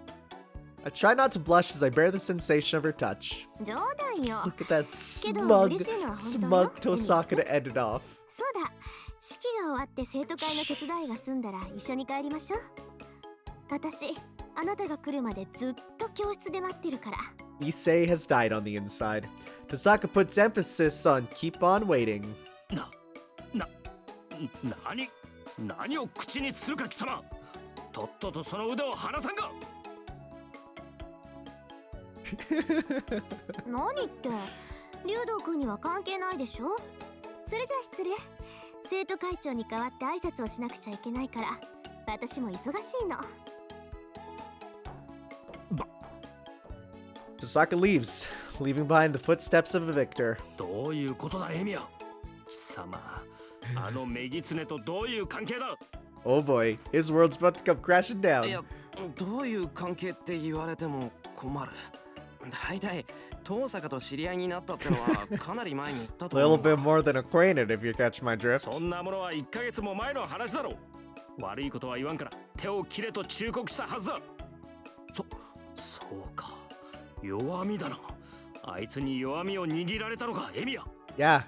I try not to blush as I bear the sensation of her touch. 冗談よ。 Look at that smug Tohsaka to end it off. そうだ。式が終わって生徒会の手伝いが済んだら一緒に帰りましょう。私、あなたが来るまでずっと教室で待ってるから。 Issei has died on the inside. Tohsaka puts emphasis on keep on waiting. 何を口にするか貴様。とっととその腕を離さんか。何って竜道くんには関係ないでしょ。それじゃあ失礼。生徒会長に代わって挨拶をしなくちゃいけないから私も忙しいの。 Tohsaka leaves, leaving behind the footsteps of a victor. どういうことだエミヤ。貴様、あのメギツネとどういう関係だ。 Oh boy, his world's about to come crashing い down. や、どういう関係って言われても困る。だいたい遠坂と知り合いになったってのはかなり前に言ったと A 思う little が。 bit more than acquainted, if you catch my drift. そんなものは1ヶ月も前の話だろう。悪いことは言わんから手を切れと忠告したはずだ。そうか。弱みだな。あいつに弱みを握られたのか、エミヤ。 Yeah.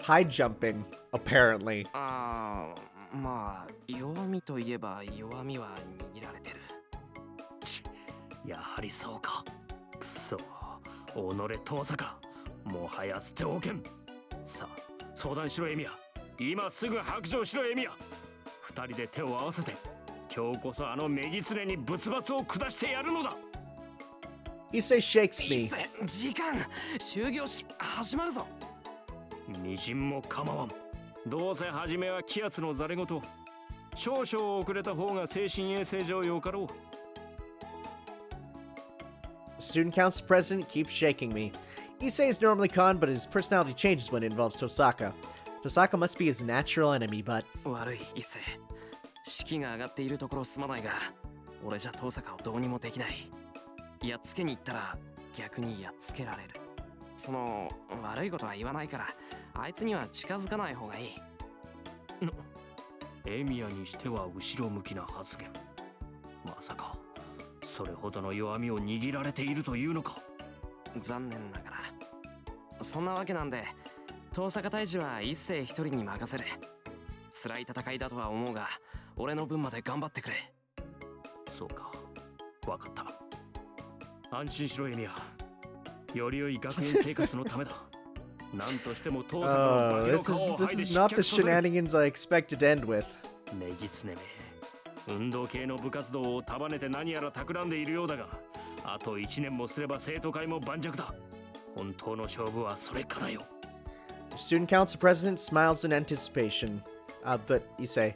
High jumping, apparently. ああ、まあ弱みといえば弱みは握られてる。やはりそうか。くそ、己遠坂、もはや捨ておけん。さあ、相談しろエミヤ。今すぐ白状しろエミヤ。二人で手を合わせて、今日こそあのメギツネに仏罰を下してやるのだ。 Issei shakes me. 時間、終業式始まるぞ。みじんも構わん。どうせ初めは気圧のざれ言。少々遅れた方が精神衛生上よかろう。 The student council president keeps shaking me. Issei is normally calm, but his personality changes when it involves Tohsaka. Tohsaka must be his natural enemy, but... 悪い、一世。式が上がっているところすまないが、俺じゃ遠坂をどうにもできない。やっつけに行ったら逆にやっつけられる。その悪いことは言わないから、あいつには近づかない方がいい。エミヤにしては後ろ向きな発言。まさかそれほどの弱みを握られているというのか。残念ながら。そんなわけなんで、遠坂大治は一世一人に任せる。辛い戦いだとは思うが、俺の分まで頑張ってくれ。そうか、わかった。安心しろエミヤ。より良い学園生活のためだ。なんとしても遠坂の化けの顔を剥いで This 失 is not 脚 the させる。 shenanigans I expected to end with. メギツネめ、運動系の部活動を束ねて何やら企んでいるようだが、あと1年もすれば生徒会も盤石だ。本当の勝負はそれからよ。 The student council president smiles in anticipation. But Issei,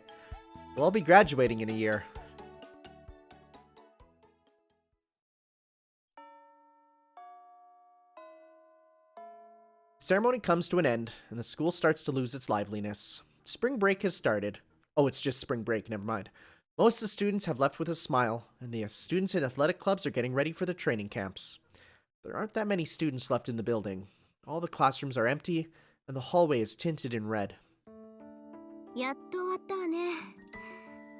we'll all be graduating in a year. The ceremony comes to an end, and the school starts to lose its liveliness. Spring break has started. Oh, it's just spring break, never mind. Most of the students have left with a smile, and the students in athletic clubs are getting ready for their training camps. There aren't that many students left in the building. All the classrooms are empty, and the hallway is tinted in red. やっと終わったわね。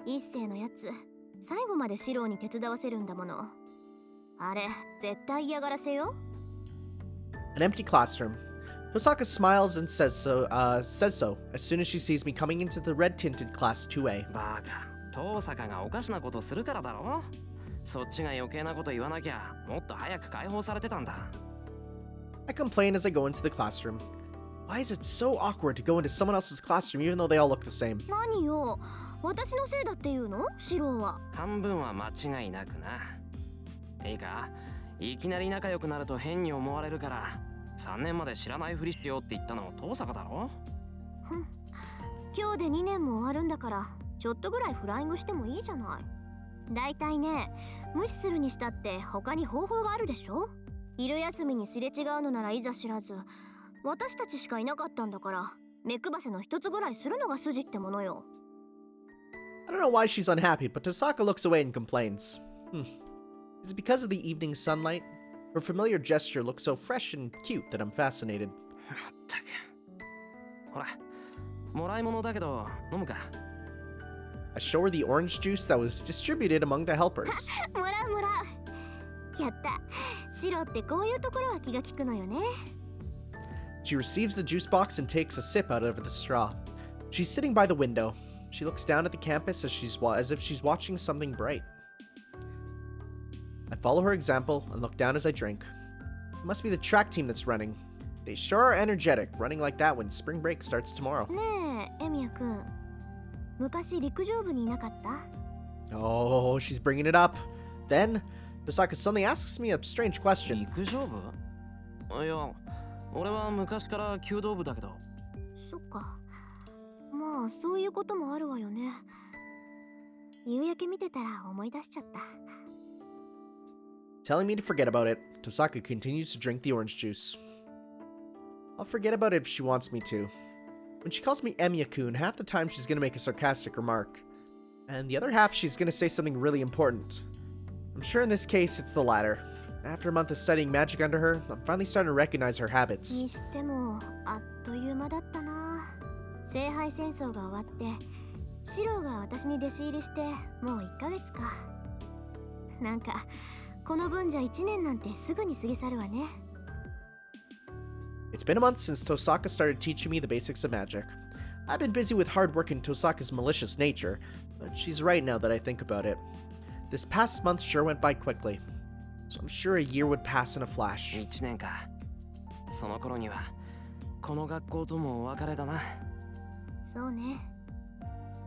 一世のやつ、最後までシローに手伝わせるんだもの。あれ、絶対嫌がらせよ。 An empty classroom. Tohsaka smiles and says so as soon as she sees me coming into the red-tinted class 2A. バカ、遠坂がおかしなことするからだろ。そっちが余計なこと言わなきゃ、もっと早く解放されてたんだ。I complain as I go into the classroom. Why is it so awkward to go into someone else's classroom even though they all look the same? 何よ、私のせいだっていうの？シローは。半分は間違いなくな。いいか、いきなり仲良くなると変に思われるから、3年まで知らないふりしようって言ったの遠坂だろ。今日で2年も終わるんだから、ちょっとぐらいフライングしてもいいじゃない。だいたいね、無視するにしたって他に方法があるでしょ。昼休みにすれ違うのならいざ知らず、私たちしかいなかったんだから、目配せの一つぐらいするのが筋ってものよ。I don't know why she's unhappy, but Tosaka looks away and complains. Is it because of the evening sunlight? Her familiar gesture looks so fresh and cute that I'm fascinated. まったく。ほら、もらい物だけど飲むか。I show her the orange juice that was distributed among the helpers. もらうもらう。やった。白ってこういうところは気が利くのよね。She receives the juice box and takes a sip out of the straw. She's sitting by the window. She looks down at the campus as if she's watching something bright. I follow her example and look down as I drink. It must be the track team that's running. They sure are energetic, running like that when spring break starts tomorrow. ねえ、エミヤくん。昔陸上部にいなかった？ Oh, she's bringing it up. Then, Tosaka suddenly asks me a strange question. 陸上部？いや、俺は昔から弓道部だけど。そっか。まあ、そういうこともあるわよね。夕焼け見てたら思い出しちゃった。Telling me to forget about it, Tosaka continues to drink the orange juice. I'll forget about it if she wants me to. When she calls me Emiya-kun, half the time she's gonna make a sarcastic remark. And the other half, she's gonna say something really important. I'm sure in this case, it's the latter. After a month of studying magic under her, I'm finally starting to recognize her habits. にしても、あっという間だったな。聖杯戦争が終わって、シロが私に弟子入りして、もう1ヶ月か。なんか、この分じゃ1年なんてすぐに過ぎ去るわね。It's been a month since Tohsaka started teaching me the basics of magic. I've been busy with hard work in Tosaka's malicious nature, but she's right now that I think about it. This past month sure went by quickly, so I'm sure a year would pass in a flash. 1年か。その頃にはこの学校ともお別れだな。そうね。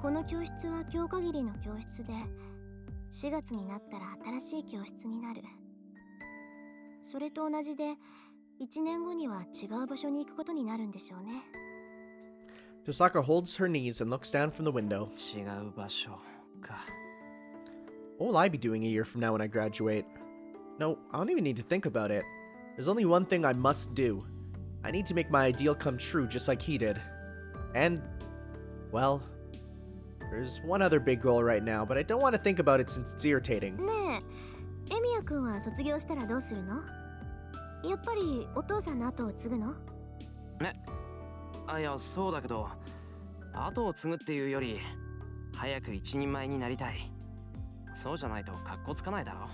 この教室は今日限りの教室で、4月になったら新しい教室になる。それと同じで、1年後には違う場所に行くことになるんでしょうね。Tosaka holds her knees and looks down from the window. 違う場所か。What will I be doing a year from now when I graduate? No, I don't even need to think about it. There's only one thing I must do. I need to make my ideal come true just like he did. And, well, there's one other big goal right now, but I don't want to think about it since it's irritating. ねえ、エミヤくんは卒業したらどうするの？やっぱりお父さんの後を継ぐの？ね。いや、そうだけど、後を継ぐっていうより、早く一人前になりたい。そうじゃないとカッコつかないだろ。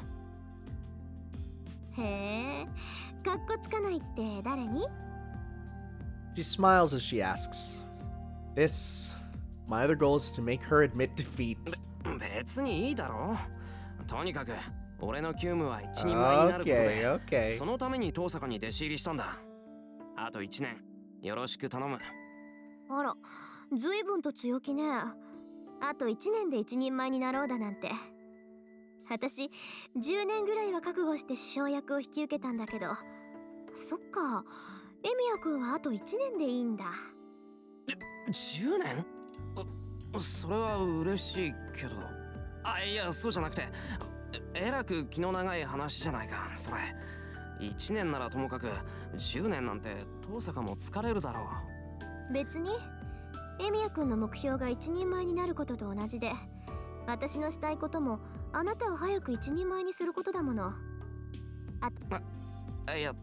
へえ、カッコつかないって誰に？ She smiles as she asks. My other goal is to make her admit defeat. 別にいいだろ。とにかく、俺の急務は一人前になることで、Okay. そのために遠坂に弟子入りしたんだ。あと1年、よろしく頼む。あら、ずいぶんと強気ね。あと1年で一人前になろうだなんて。私、10年ぐらいは覚悟して師匠役を引き受けたんだけど。そっか、エミヤくんはあと1年でいいんだ。10年？それは嬉しいけど。いや、そうじゃなくて、えらく気の長い話じゃないか、それ。1年ならともかく、10年なんて遠坂も疲れるだろう。別に、エミヤくんの目標が一人前になることと同じで、私のしたいことも、あなたを早く一人前にすることだもの。いや。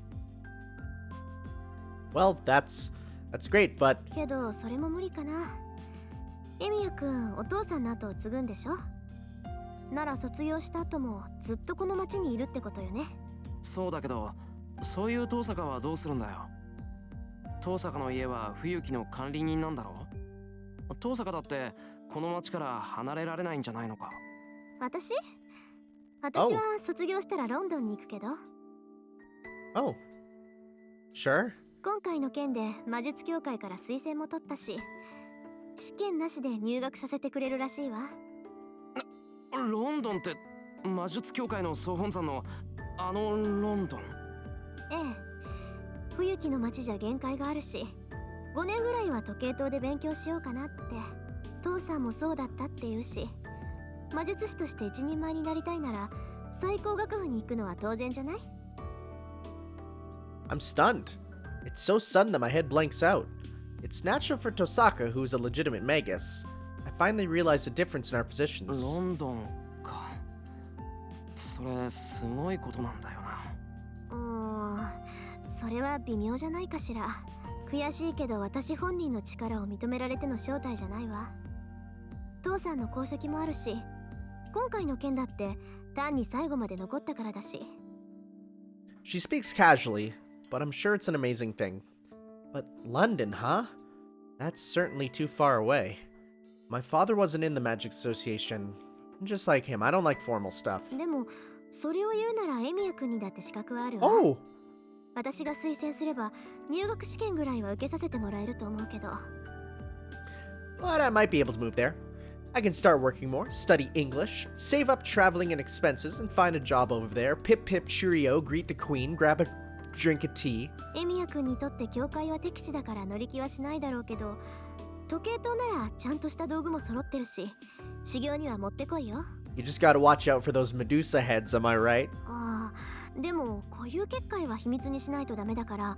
Well, that's great, but... けど、それも無理かな。エミヤくん、お父さんの後を継ぐんでしょ？なら卒業した後もずっとこの町にいるってことよね。そうだけど、そういう遠坂はどうするんだよ。遠坂の家は冬木の管理人なんだろう。遠坂だってこの町から離れられないんじゃないのか。私は卒業したらロンドンに行くけど。Oh, sure. 今回の件で魔術協会から推薦も取ったし、試験なしで入学させてくれるらしいわ。ロンドンって魔術協会の総本山のロンドン。ええ、冬季の街じゃ限界があるし、5年ぐらいは時計塔で勉強しようかなって。父さんもそうだったって言うし、魔術師として一人前になりたいなら最高学府に行くのは当然じゃない？ I'm stunned. It's so sudden that my head blanks out. It's natural for Tohsaka, who is a legitimate magus. I finally realized the difference in our positions. ロンドンか。それすごいことなんだよな。それは微妙じゃないかしら。悔しいけど私本人の力を認められての正体じゃないわ。父さんの功績もあるし、今回の件だって単に最後まで残ったからだし。 She speaks casually, but I'm sure it's an amazing thing. But London, huh? That's certainly too far away. My father wasn't in the Magic Association. Just like him, I don't like formal stuff. でもそれを言うならエミヤ君にだって資格はあるわ。Oh! 私が推薦すれば入学試験ぐらいは受けさせてもらえると思うけど。 But I might be able to move there. I can start working more, study English, save up traveling and expenses, and find a job over there. Pip pip cheerio, greet the queen, grab a drink of tea. エミヤ君にとって教会は敵地だから乗り気はしないだろうけど、時計塔ならちゃんとした道具も揃ってるし、修行には持ってこいよ。 You just gotta watch out for those Medusa heads, am I right? ああ、でも固有結界は秘密にしないとダメだから、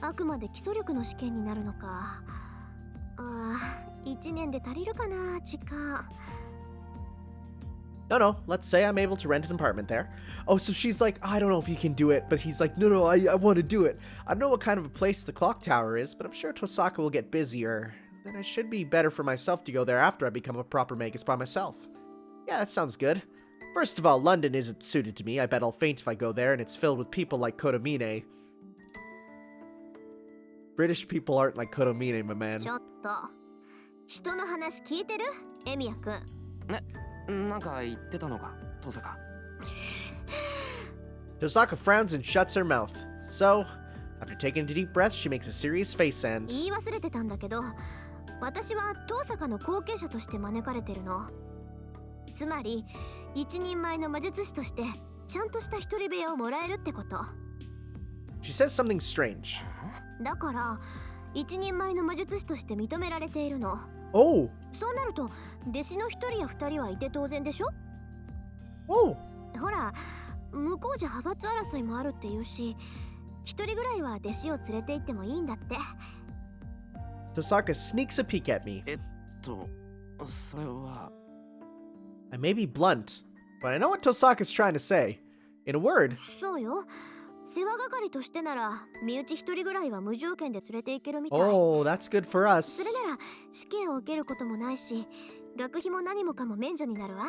あくまで基礎力の試験になるのか。1年で足りるかな、時間。 No, let's say I'm able to rent an apartment there. Oh, so she's like, I don't know if you can do it, but he's like, no, I want to do it. I don't know what kind of a place the clock tower is, but I'm sure Tohsaka will get busier. Then I should be better for myself to go there after I become a proper magus by myself. Yeah, that sounds good. First of all, London isn't suited to me. I bet I'll faint if I go there, and it's filled with people like Kodomine. British people aren't like Kodomine, my man. ちょっと、人の話聞いてる？エミヤ君。なんか言ってたのか、トサカ。Tohsaka frowns and shuts her mouth. So, after taking a deep breath, she makes a serious face and... 言い忘れてたんだけど、私はトーサカの後継者として招かれてるの。つまり、一人前の魔術師としてちゃんとした一人部屋をもらえるってこと。 She says something strange. だから、一人前の魔術師として認められているの。 Oh! そうなると、弟子の一人や二人はいて当然でしょ？ Oh! ほら、向こうじゃ派閥争いもあるって言うし、一人ぐらいは弟子を連れて行ってもいいんだって。 Tohsaka sneaks a peek at me. それは。 I may be blunt, but I know what Tohsaka's trying to say. In a word, そうよ。世話係としてなら、身内一人ぐらいは無条件で連れて行けるみたい。 oh, that's good for そ us. れなら試験を受けることもないし、学費も何もかも免除になるわ。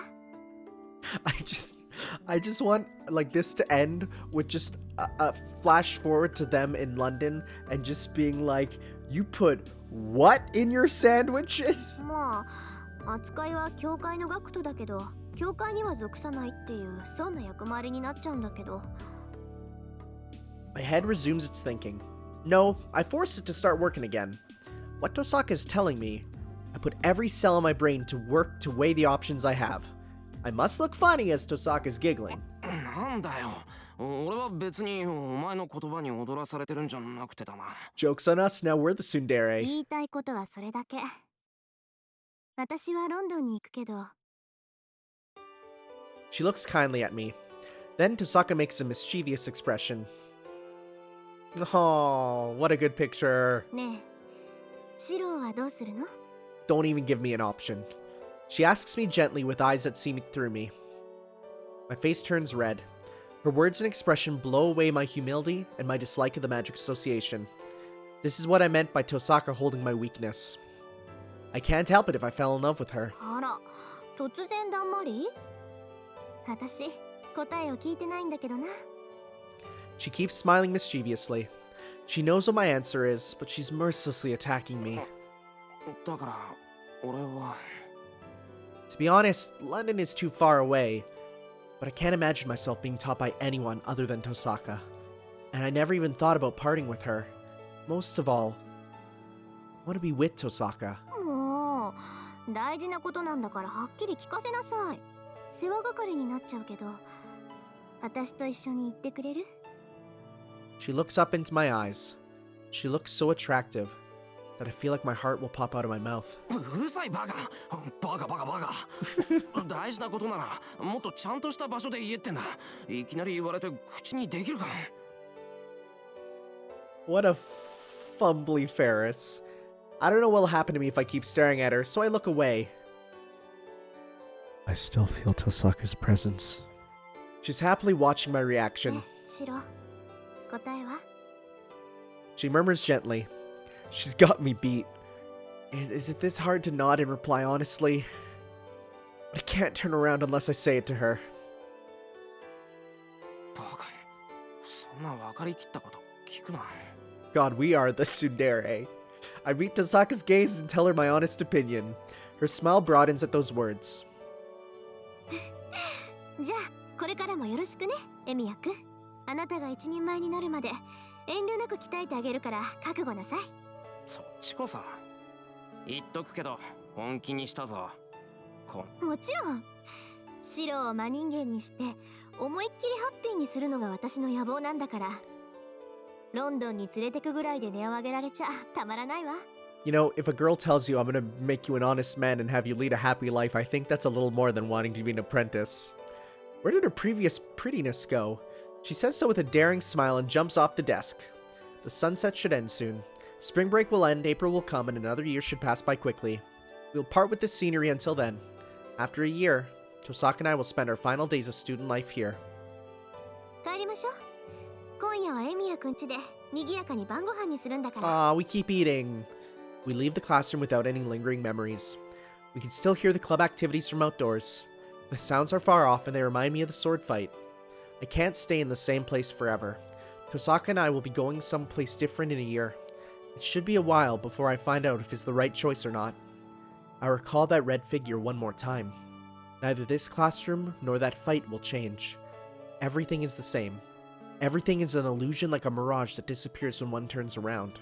I just want like this to end with just a flash forward to them in London and just being like, you put what in your sandwiches? まあ、扱いは教会の学徒だけど、教会には属さないっていうそんな役回りになっちゃうんだけど。 My head resumes its thinking. No, I force it to start working again. What Tohsaka is telling me, I put every cell in my brain to work to weigh the options I have. I must look funny as Tohsaka is giggling. なんだよ。俺は別にお前の言葉に踊らされてるんじゃなくてだな。Joke's on us, now we're the tsundere. 言いたいことはそれだけ。私はロンドンに行くけど。 She looks kindly at me. Then Tohsaka makes a mischievous expression. Oh, what a good picture. ねえ、シローはどうするの？ Don't even give me an option. She asks me gently with eyes that see through me. My face turns red. Her words and expression blow away my humility and my dislike of the Magic Association. This is what I meant by Tohsaka holding my weakness. I can't help it if I fell in love with her. あら、突然だんまり？私、答えを聞いてないんだけどな。 She keeps smiling mischievously. She knows what my answer is, but she's mercilessly attacking me. だから俺は。 To be honest, London is too far away, but I can't imagine myself being taught by anyone other than Tohsaka. And I never even thought about parting with her. Most of all, I want to be with Tohsaka. もう、大事なことなんだからはっきり聞かせなさい。世話係になっちゃうけど。私と一緒に行ってくれる？ She looks up into my eyes. She looks so attractive that I feel like my heart will pop out of my mouth. うるさいバカバカバカバカ大事なことならもっとちゃんとした場所で言えってんだいきなり言われて口にできるか What a fumbly Ferris. I don't know what'll happen to me if I keep staring at her, so I look away. I still feel Tosaka's presence. She's happily watching my reaction. シロ、答えは？ She murmurs gently. She's got me beat. Is it this hard to nod and reply honestly? But I can't turn around unless I say it to her. バカそんな分かりきったこと聞くな God, we are the tsundere. I meet Tosaka's gaze and tell her my honest opinion. Her smile broadens at those words. じゃあこれからもよろしくね、エミヤくん。あなたが一人前になるまで遠慮なく鍛えてあげるから覚悟なさい。そっちこそ言っとくけど本気にしたぞもちろんシロを真人間にして思いっきりハッピーにするのが私の野望なんだから。ロンドンに連れてくぐらいで値を上げられちゃたまらないわ。You know, if a girl tells you I'm gonna make you an honest man and have you lead a happy life, I think that's a little more than wanting to be an apprentice. Where did her previous prettiness go? She says so with a daring smile and jumps off the desk. The sunset should end soon. Spring break will end, April will come, and another year should pass by quickly. We'll part with this scenery until then. After a year, Tosaka and I will spend our final days of student life here. 帰りましょう。今夜はエミヤくん家で賑やかに晩ご飯にするんだから。Ah, we keep eating. We leave the classroom without any lingering memories. We can still hear the club activities from outdoors. The sounds are far off and they remind me of the sword fight. I can't stay in the same place forever. Tohsaka and I will be going someplace different in a year. It should be a while before I find out if it's the right choice or not. I recall that red figure one more time. Neither this classroom nor that fight will change. Everything is the same. Everything is an illusion like a mirage that disappears when one turns around.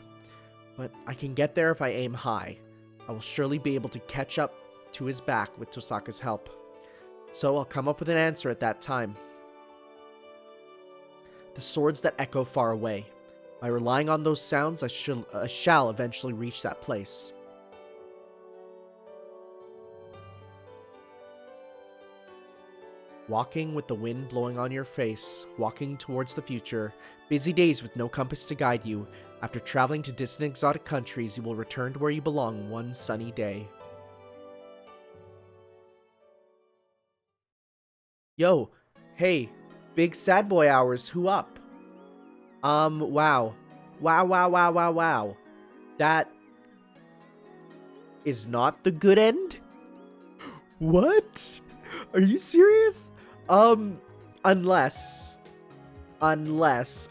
But I can get there if I aim high. I will surely be able to catch up to his back with Tosaka's help. So I'll come up with an answer at that time. The swords that echo far away. By relying on those sounds, I shall eventually reach that place. Walking with the wind blowing on your face, walking towards the future, busy days with no compass to guide you. After traveling to distant exotic countries, you will return to where you belong one sunny day. Yo, hey, big sad boy hours, who up? Wow. Wow. That is not the good end? What? Are you serious? Unless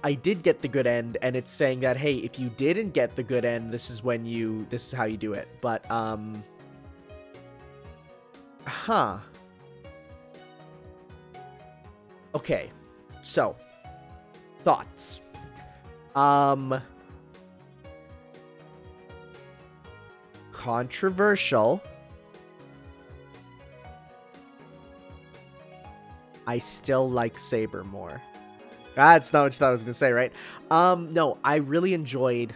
I did get the good end and it's saying that, hey, if you didn't get the good end, this is how you do it. But, huh. Okay, so, thoughts. Controversial. I still like Saber more. That's not what you thought I was gonna say, right? No, I really enjoyed,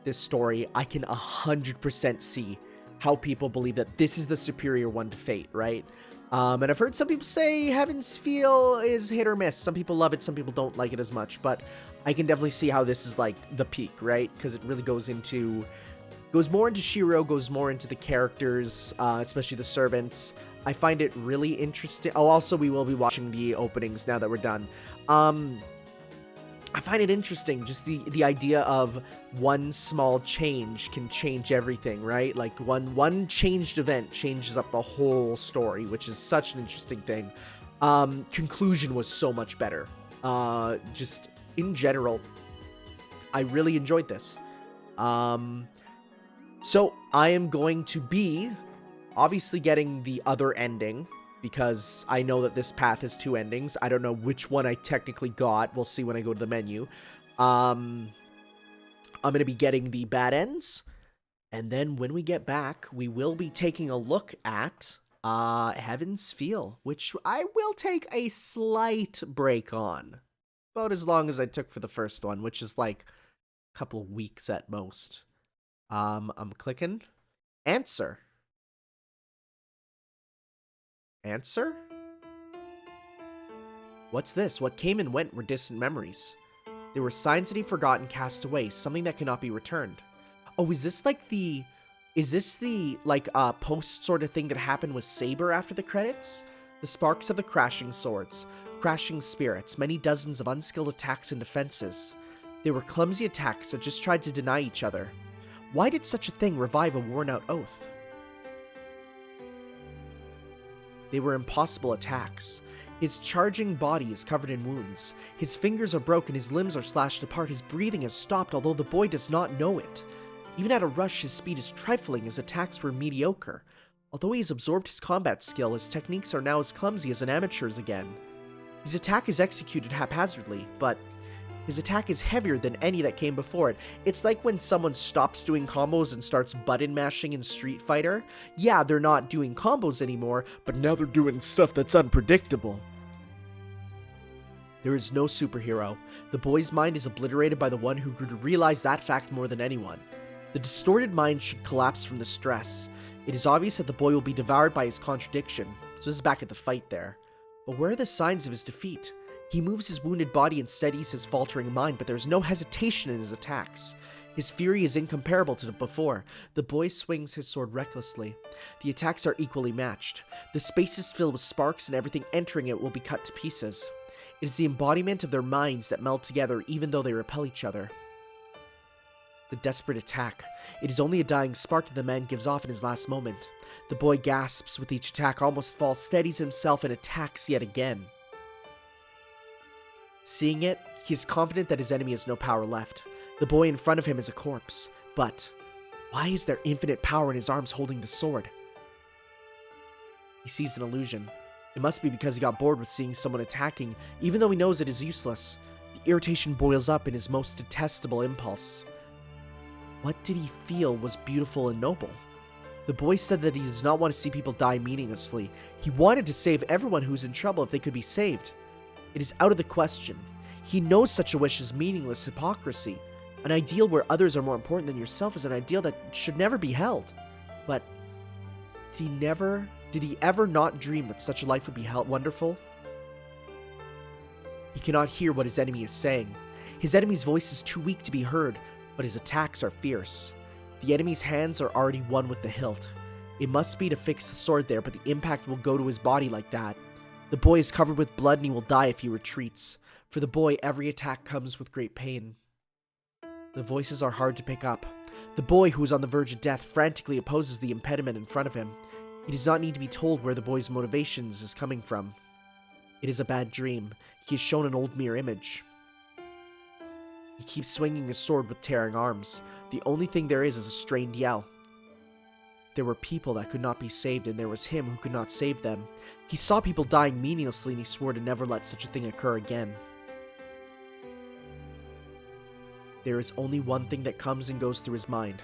this story. I can 100% see how people believe that this is the superior one to Fate, right? And I've heard some people say Heaven's Feel is hit or miss. Some people love it, some people don't like it as much, but I can definitely see how this is like the peak, right? Because it really goes more into Shiro, goes more into the characters, especially the servants. I find it really interesting. Oh, also, we will be watching the openings now that we're done. I find it interesting, just the idea of one small change can change everything, right? Like, one changed event changes up the whole story, which is such an interesting thing. Conclusion was so much better. Just, in general, I really enjoyed this. So, I am going to be obviously getting the other ending, because I know that this path has two endings. I don't know which one I technically got. We'll see when I go to the menu. I'm going to be getting the bad ends. And then when we get back, we will be taking a look at Heaven's Feel, which I will take a slight break on. About as long as I took for the first one, which is like a couple of weeks at most. I'm clicking. Answer. Answer? What's this? What came and went were distant memories. They were signs that he'd forgotten, cast away, something that cannot be returned. Oh, is this the post sort of thing that happened with Saber after the credits? The sparks of the crashing swords, crashing spirits, many dozens of unskilled attacks and defenses. They were clumsy attacks that just tried to deny each other. Why did such a thing revive a worn-out oath? They were impossible attacks. His charging body is covered in wounds. His fingers are broken, his limbs are slashed apart, his breathing has stopped, although the boy does not know it. Even at a rush, his speed is trifling, his attacks were mediocre. Although he has absorbed his combat skill, his techniques are now as clumsy as an amateur's again. His attack is executed haphazardly, but his attack is heavier than any that came before it. It's like when someone stops doing combos and starts button mashing in Street Fighter. Yeah, they're not doing combos anymore, but now they're doing stuff that's unpredictable. There is no superhero. The boy's mind is obliterated by the one who grew to realize that fact more than anyone. The distorted mind should collapse from the stress. It is obvious that the boy will be devoured by his contradiction, so this is back at the fight there. But where are the signs of his defeat? He moves his wounded body and steadies his faltering mind, but there is no hesitation in his attacks. His fury is incomparable to before. The boy swings his sword recklessly. The attacks are equally matched. The space is filled with sparks, and everything entering it will be cut to pieces. It is the embodiment of their minds that meld together even though they repel each other. The desperate attack. It is only a dying spark that the man gives off in his last moment. The boy gasps with each attack, almost falls, steadies himself, and attacks yet again. Seeing it, he is confident that his enemy has no power left. The boy in front of him is a corpse. But why is there infinite power in his arms holding the sword? He sees an illusion. It must be because he got bored with seeing someone attacking, even though he knows it is useless. The irritation boils up in his most detestable impulse. What did he feel was beautiful and noble? The boy said that he does not want to see people die meaninglessly. He wanted to save everyone who's in trouble if they could be saved. It is out of the question. He knows such a wish is meaningless hypocrisy. An ideal where others are more important than yourself is an ideal that should never be held. But did he ever not dream that such a life would be wonderful? He cannot hear what his enemy is saying. His enemy's voice is too weak to be heard, but his attacks are fierce. The enemy's hands are already one with the hilt. It must be to fix the sword there, but the impact will go to his body like that. The boy is covered with blood and he will die if he retreats. For the boy, every attack comes with great pain. The voices are hard to pick up. The boy, who is on the verge of death, frantically opposes the impediment in front of him. He does not need to be told where the boy's motivations is coming from. It is a bad dream. He is shown an old mirror image. He keeps swinging his sword with tearing arms. The only thing there is a strained yell. There were people that could not be saved, and there was him who could not save them. He saw people dying meaninglessly, and he swore to never let such a thing occur again. There is only one thing that comes and goes through his mind.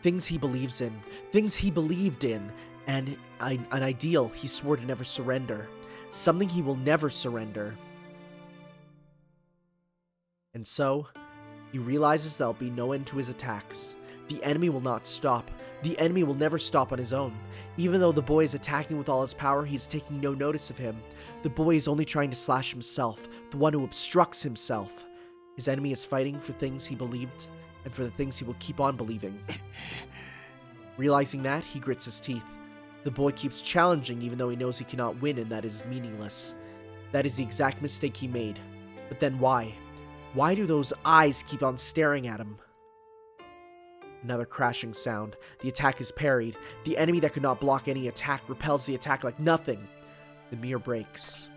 Things he believes in. Things he believed in. And an ideal he swore to never surrender. Something he will never surrender. And so, he realizes there'll be no end to his attacks. The enemy will not stop. The enemy will never stop on his own. Even though the boy is attacking with all his power, he is taking no notice of him. The boy is only trying to slash himself, the one who obstructs himself. His enemy is fighting for things he believed, and for the things he will keep on believing. Realizing that, he grits his teeth. The boy keeps challenging even though he knows he cannot win, and that is meaningless. That is the exact mistake he made. But then why? Why do those eyes keep on staring at him? Another crashing sound. The attack is parried. The enemy that could not block any attack repels the attack like nothing. The mirror breaks.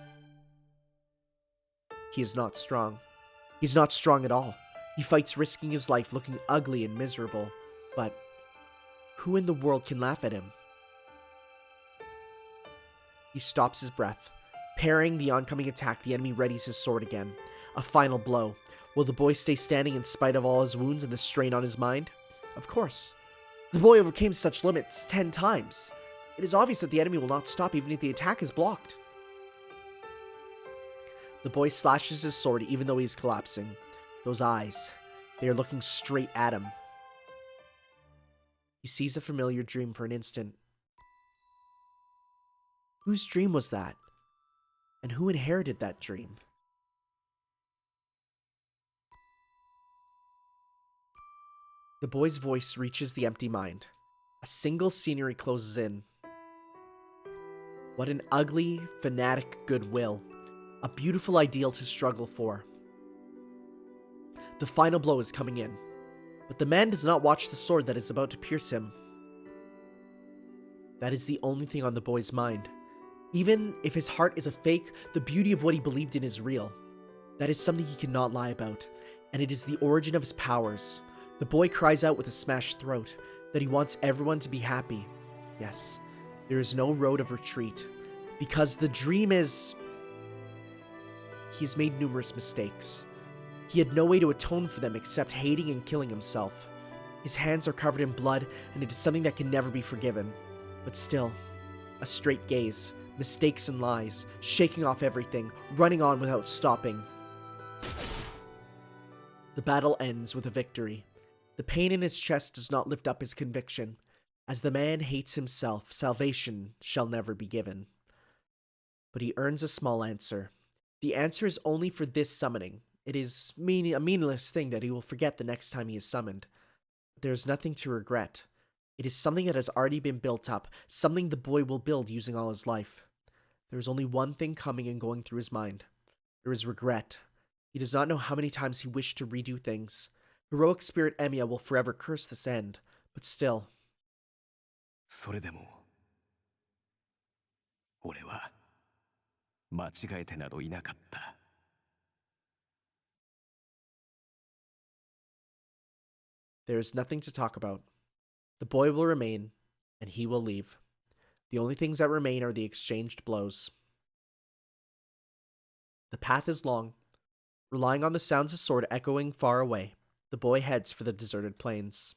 He is not strong. He is not strong at all. He fights risking his life, looking ugly and miserable. But who in the world can laugh at him? He stops his breath. Parrying the oncoming attack, the enemy readies his sword again. A final blow. Will the boy stay standing in spite of all his wounds and the strain on his mind? Of course. The boy overcame such limits 10 times. It is obvious that the enemy will not stop even if the attack is blocked. The boy slashes his sword even though he is collapsing. Those eyes, they are looking straight at him. He sees a familiar dream for an instant. Whose dream was that? And who inherited that dream? The boy's voice reaches the empty mind. A single scenery closes in. What an ugly, fanatic goodwill. A beautiful ideal to struggle for. The final blow is coming in. But the man does not watch the sword that is about to pierce him. That is the only thing on the boy's mind. Even if his heart is a fake, the beauty of what he believed in is real. That is something he cannot lie about. And it is the origin of his powers. The boy cries out with a smashed throat that he wants everyone to be happy. Yes, there is no road of retreat. Because the dream is... He has made numerous mistakes. He had no way to atone for them except hating and killing himself. His hands are covered in blood, and it is something that can never be forgiven. But still, a straight gaze, mistakes and lies, shaking off everything, running on without stopping. The battle ends with a victory. The pain in his chest does not lift up his conviction. As the man hates himself, salvation shall never be given. But he earns a small answer. The answer is only for this summoning. It is a meaningless thing that he will forget the next time he is summoned. There is nothing to regret. It is something that has already been built up, something the boy will build using all his life. There is only one thing coming and going through his mind. There is regret. He does not know how many times he wished to redo things. Heroic spirit Emiya will forever curse this end, but still. それでも俺は間違えてなどいなかった。There is nothing to talk about. The boy will remain, and he will leave. The only things that remain are the exchanged blows. The path is long. Relying on the sounds of sword echoing far away, the boy heads for the deserted plains.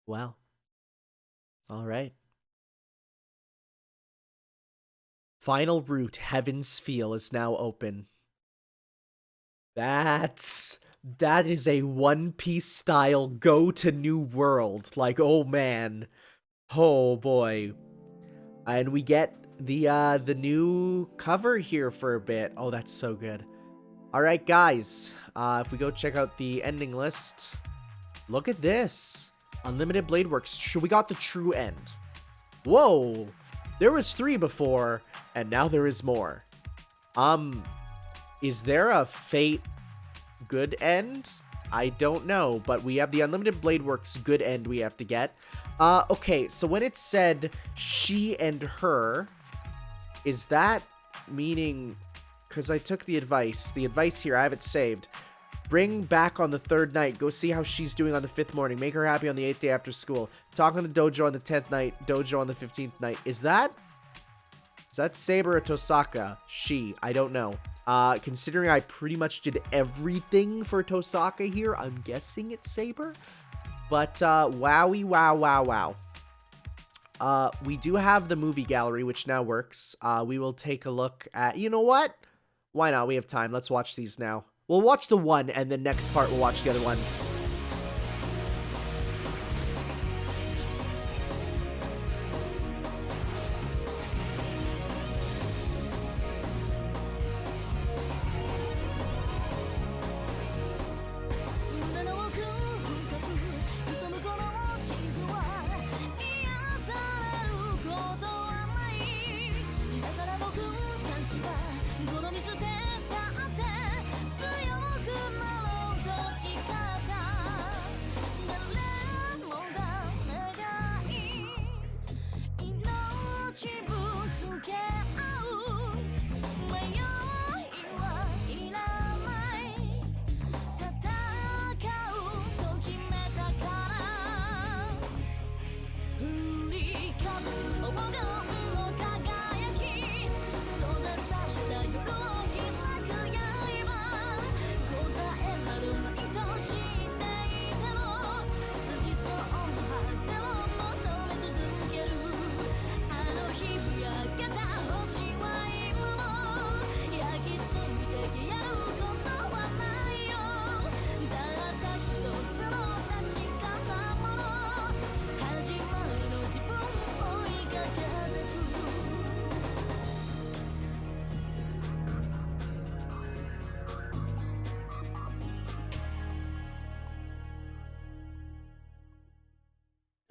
Well. Alright. Final route, Heaven's Feel, is now open. That is a One Piece style go to new world. Like, oh man. Oh boy. And we get the new cover here for a bit. Oh, that's so good. Alright guys, if we go check out the ending list, look at this. Unlimited Blade Works. We got the true end. Whoa. There was 3 before, and now there is more. Is there a Fate good end? I don't know, but we have the Unlimited Blade Works good end we have to get. Okay, so when it said she and her, is that meaning... Because I took the advice here, I have it saved. Bring back on the 3rd night. Go see how she's doing on the 5th morning. Make her happy on the 8th day after school. Talk on the dojo on the 10th night. Dojo on the 15th night. Is that Saber or Tohsaka? She. I don't know. Considering I pretty much did everything for Tohsaka here, I'm guessing it's Saber. But, wowie, wow. We do have the movie gallery, which now works. We will take a look at... You know what? Why not? We have time. Let's watch these now. We'll watch the one, and the next part we'll watch the other one.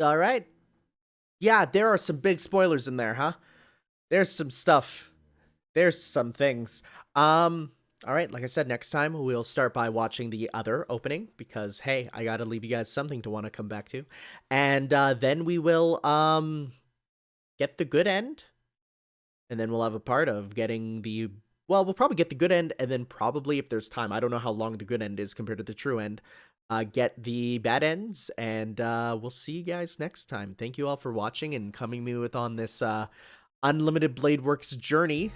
All right. Yeah, there are some big spoilers in there, huh? There's some stuff. There's some things. All right, like I said, next time we'll start by watching the other opening because hey, I gotta leave you guys something to want to come back to, and then we will get the good end, and then we'll have a part of getting the. Well, we'll probably get the good end, and then probably if there's time, I don't know how long the good end is compared to the true end. Get the bad ends, and we'll see you guys next time. Thank you all for watching and coming me with on this Unlimited Blade Works journey.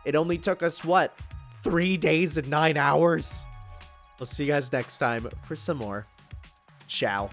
It only took us, what, 3 days and 9 hours? We'll see you guys next time for some more. Ciao.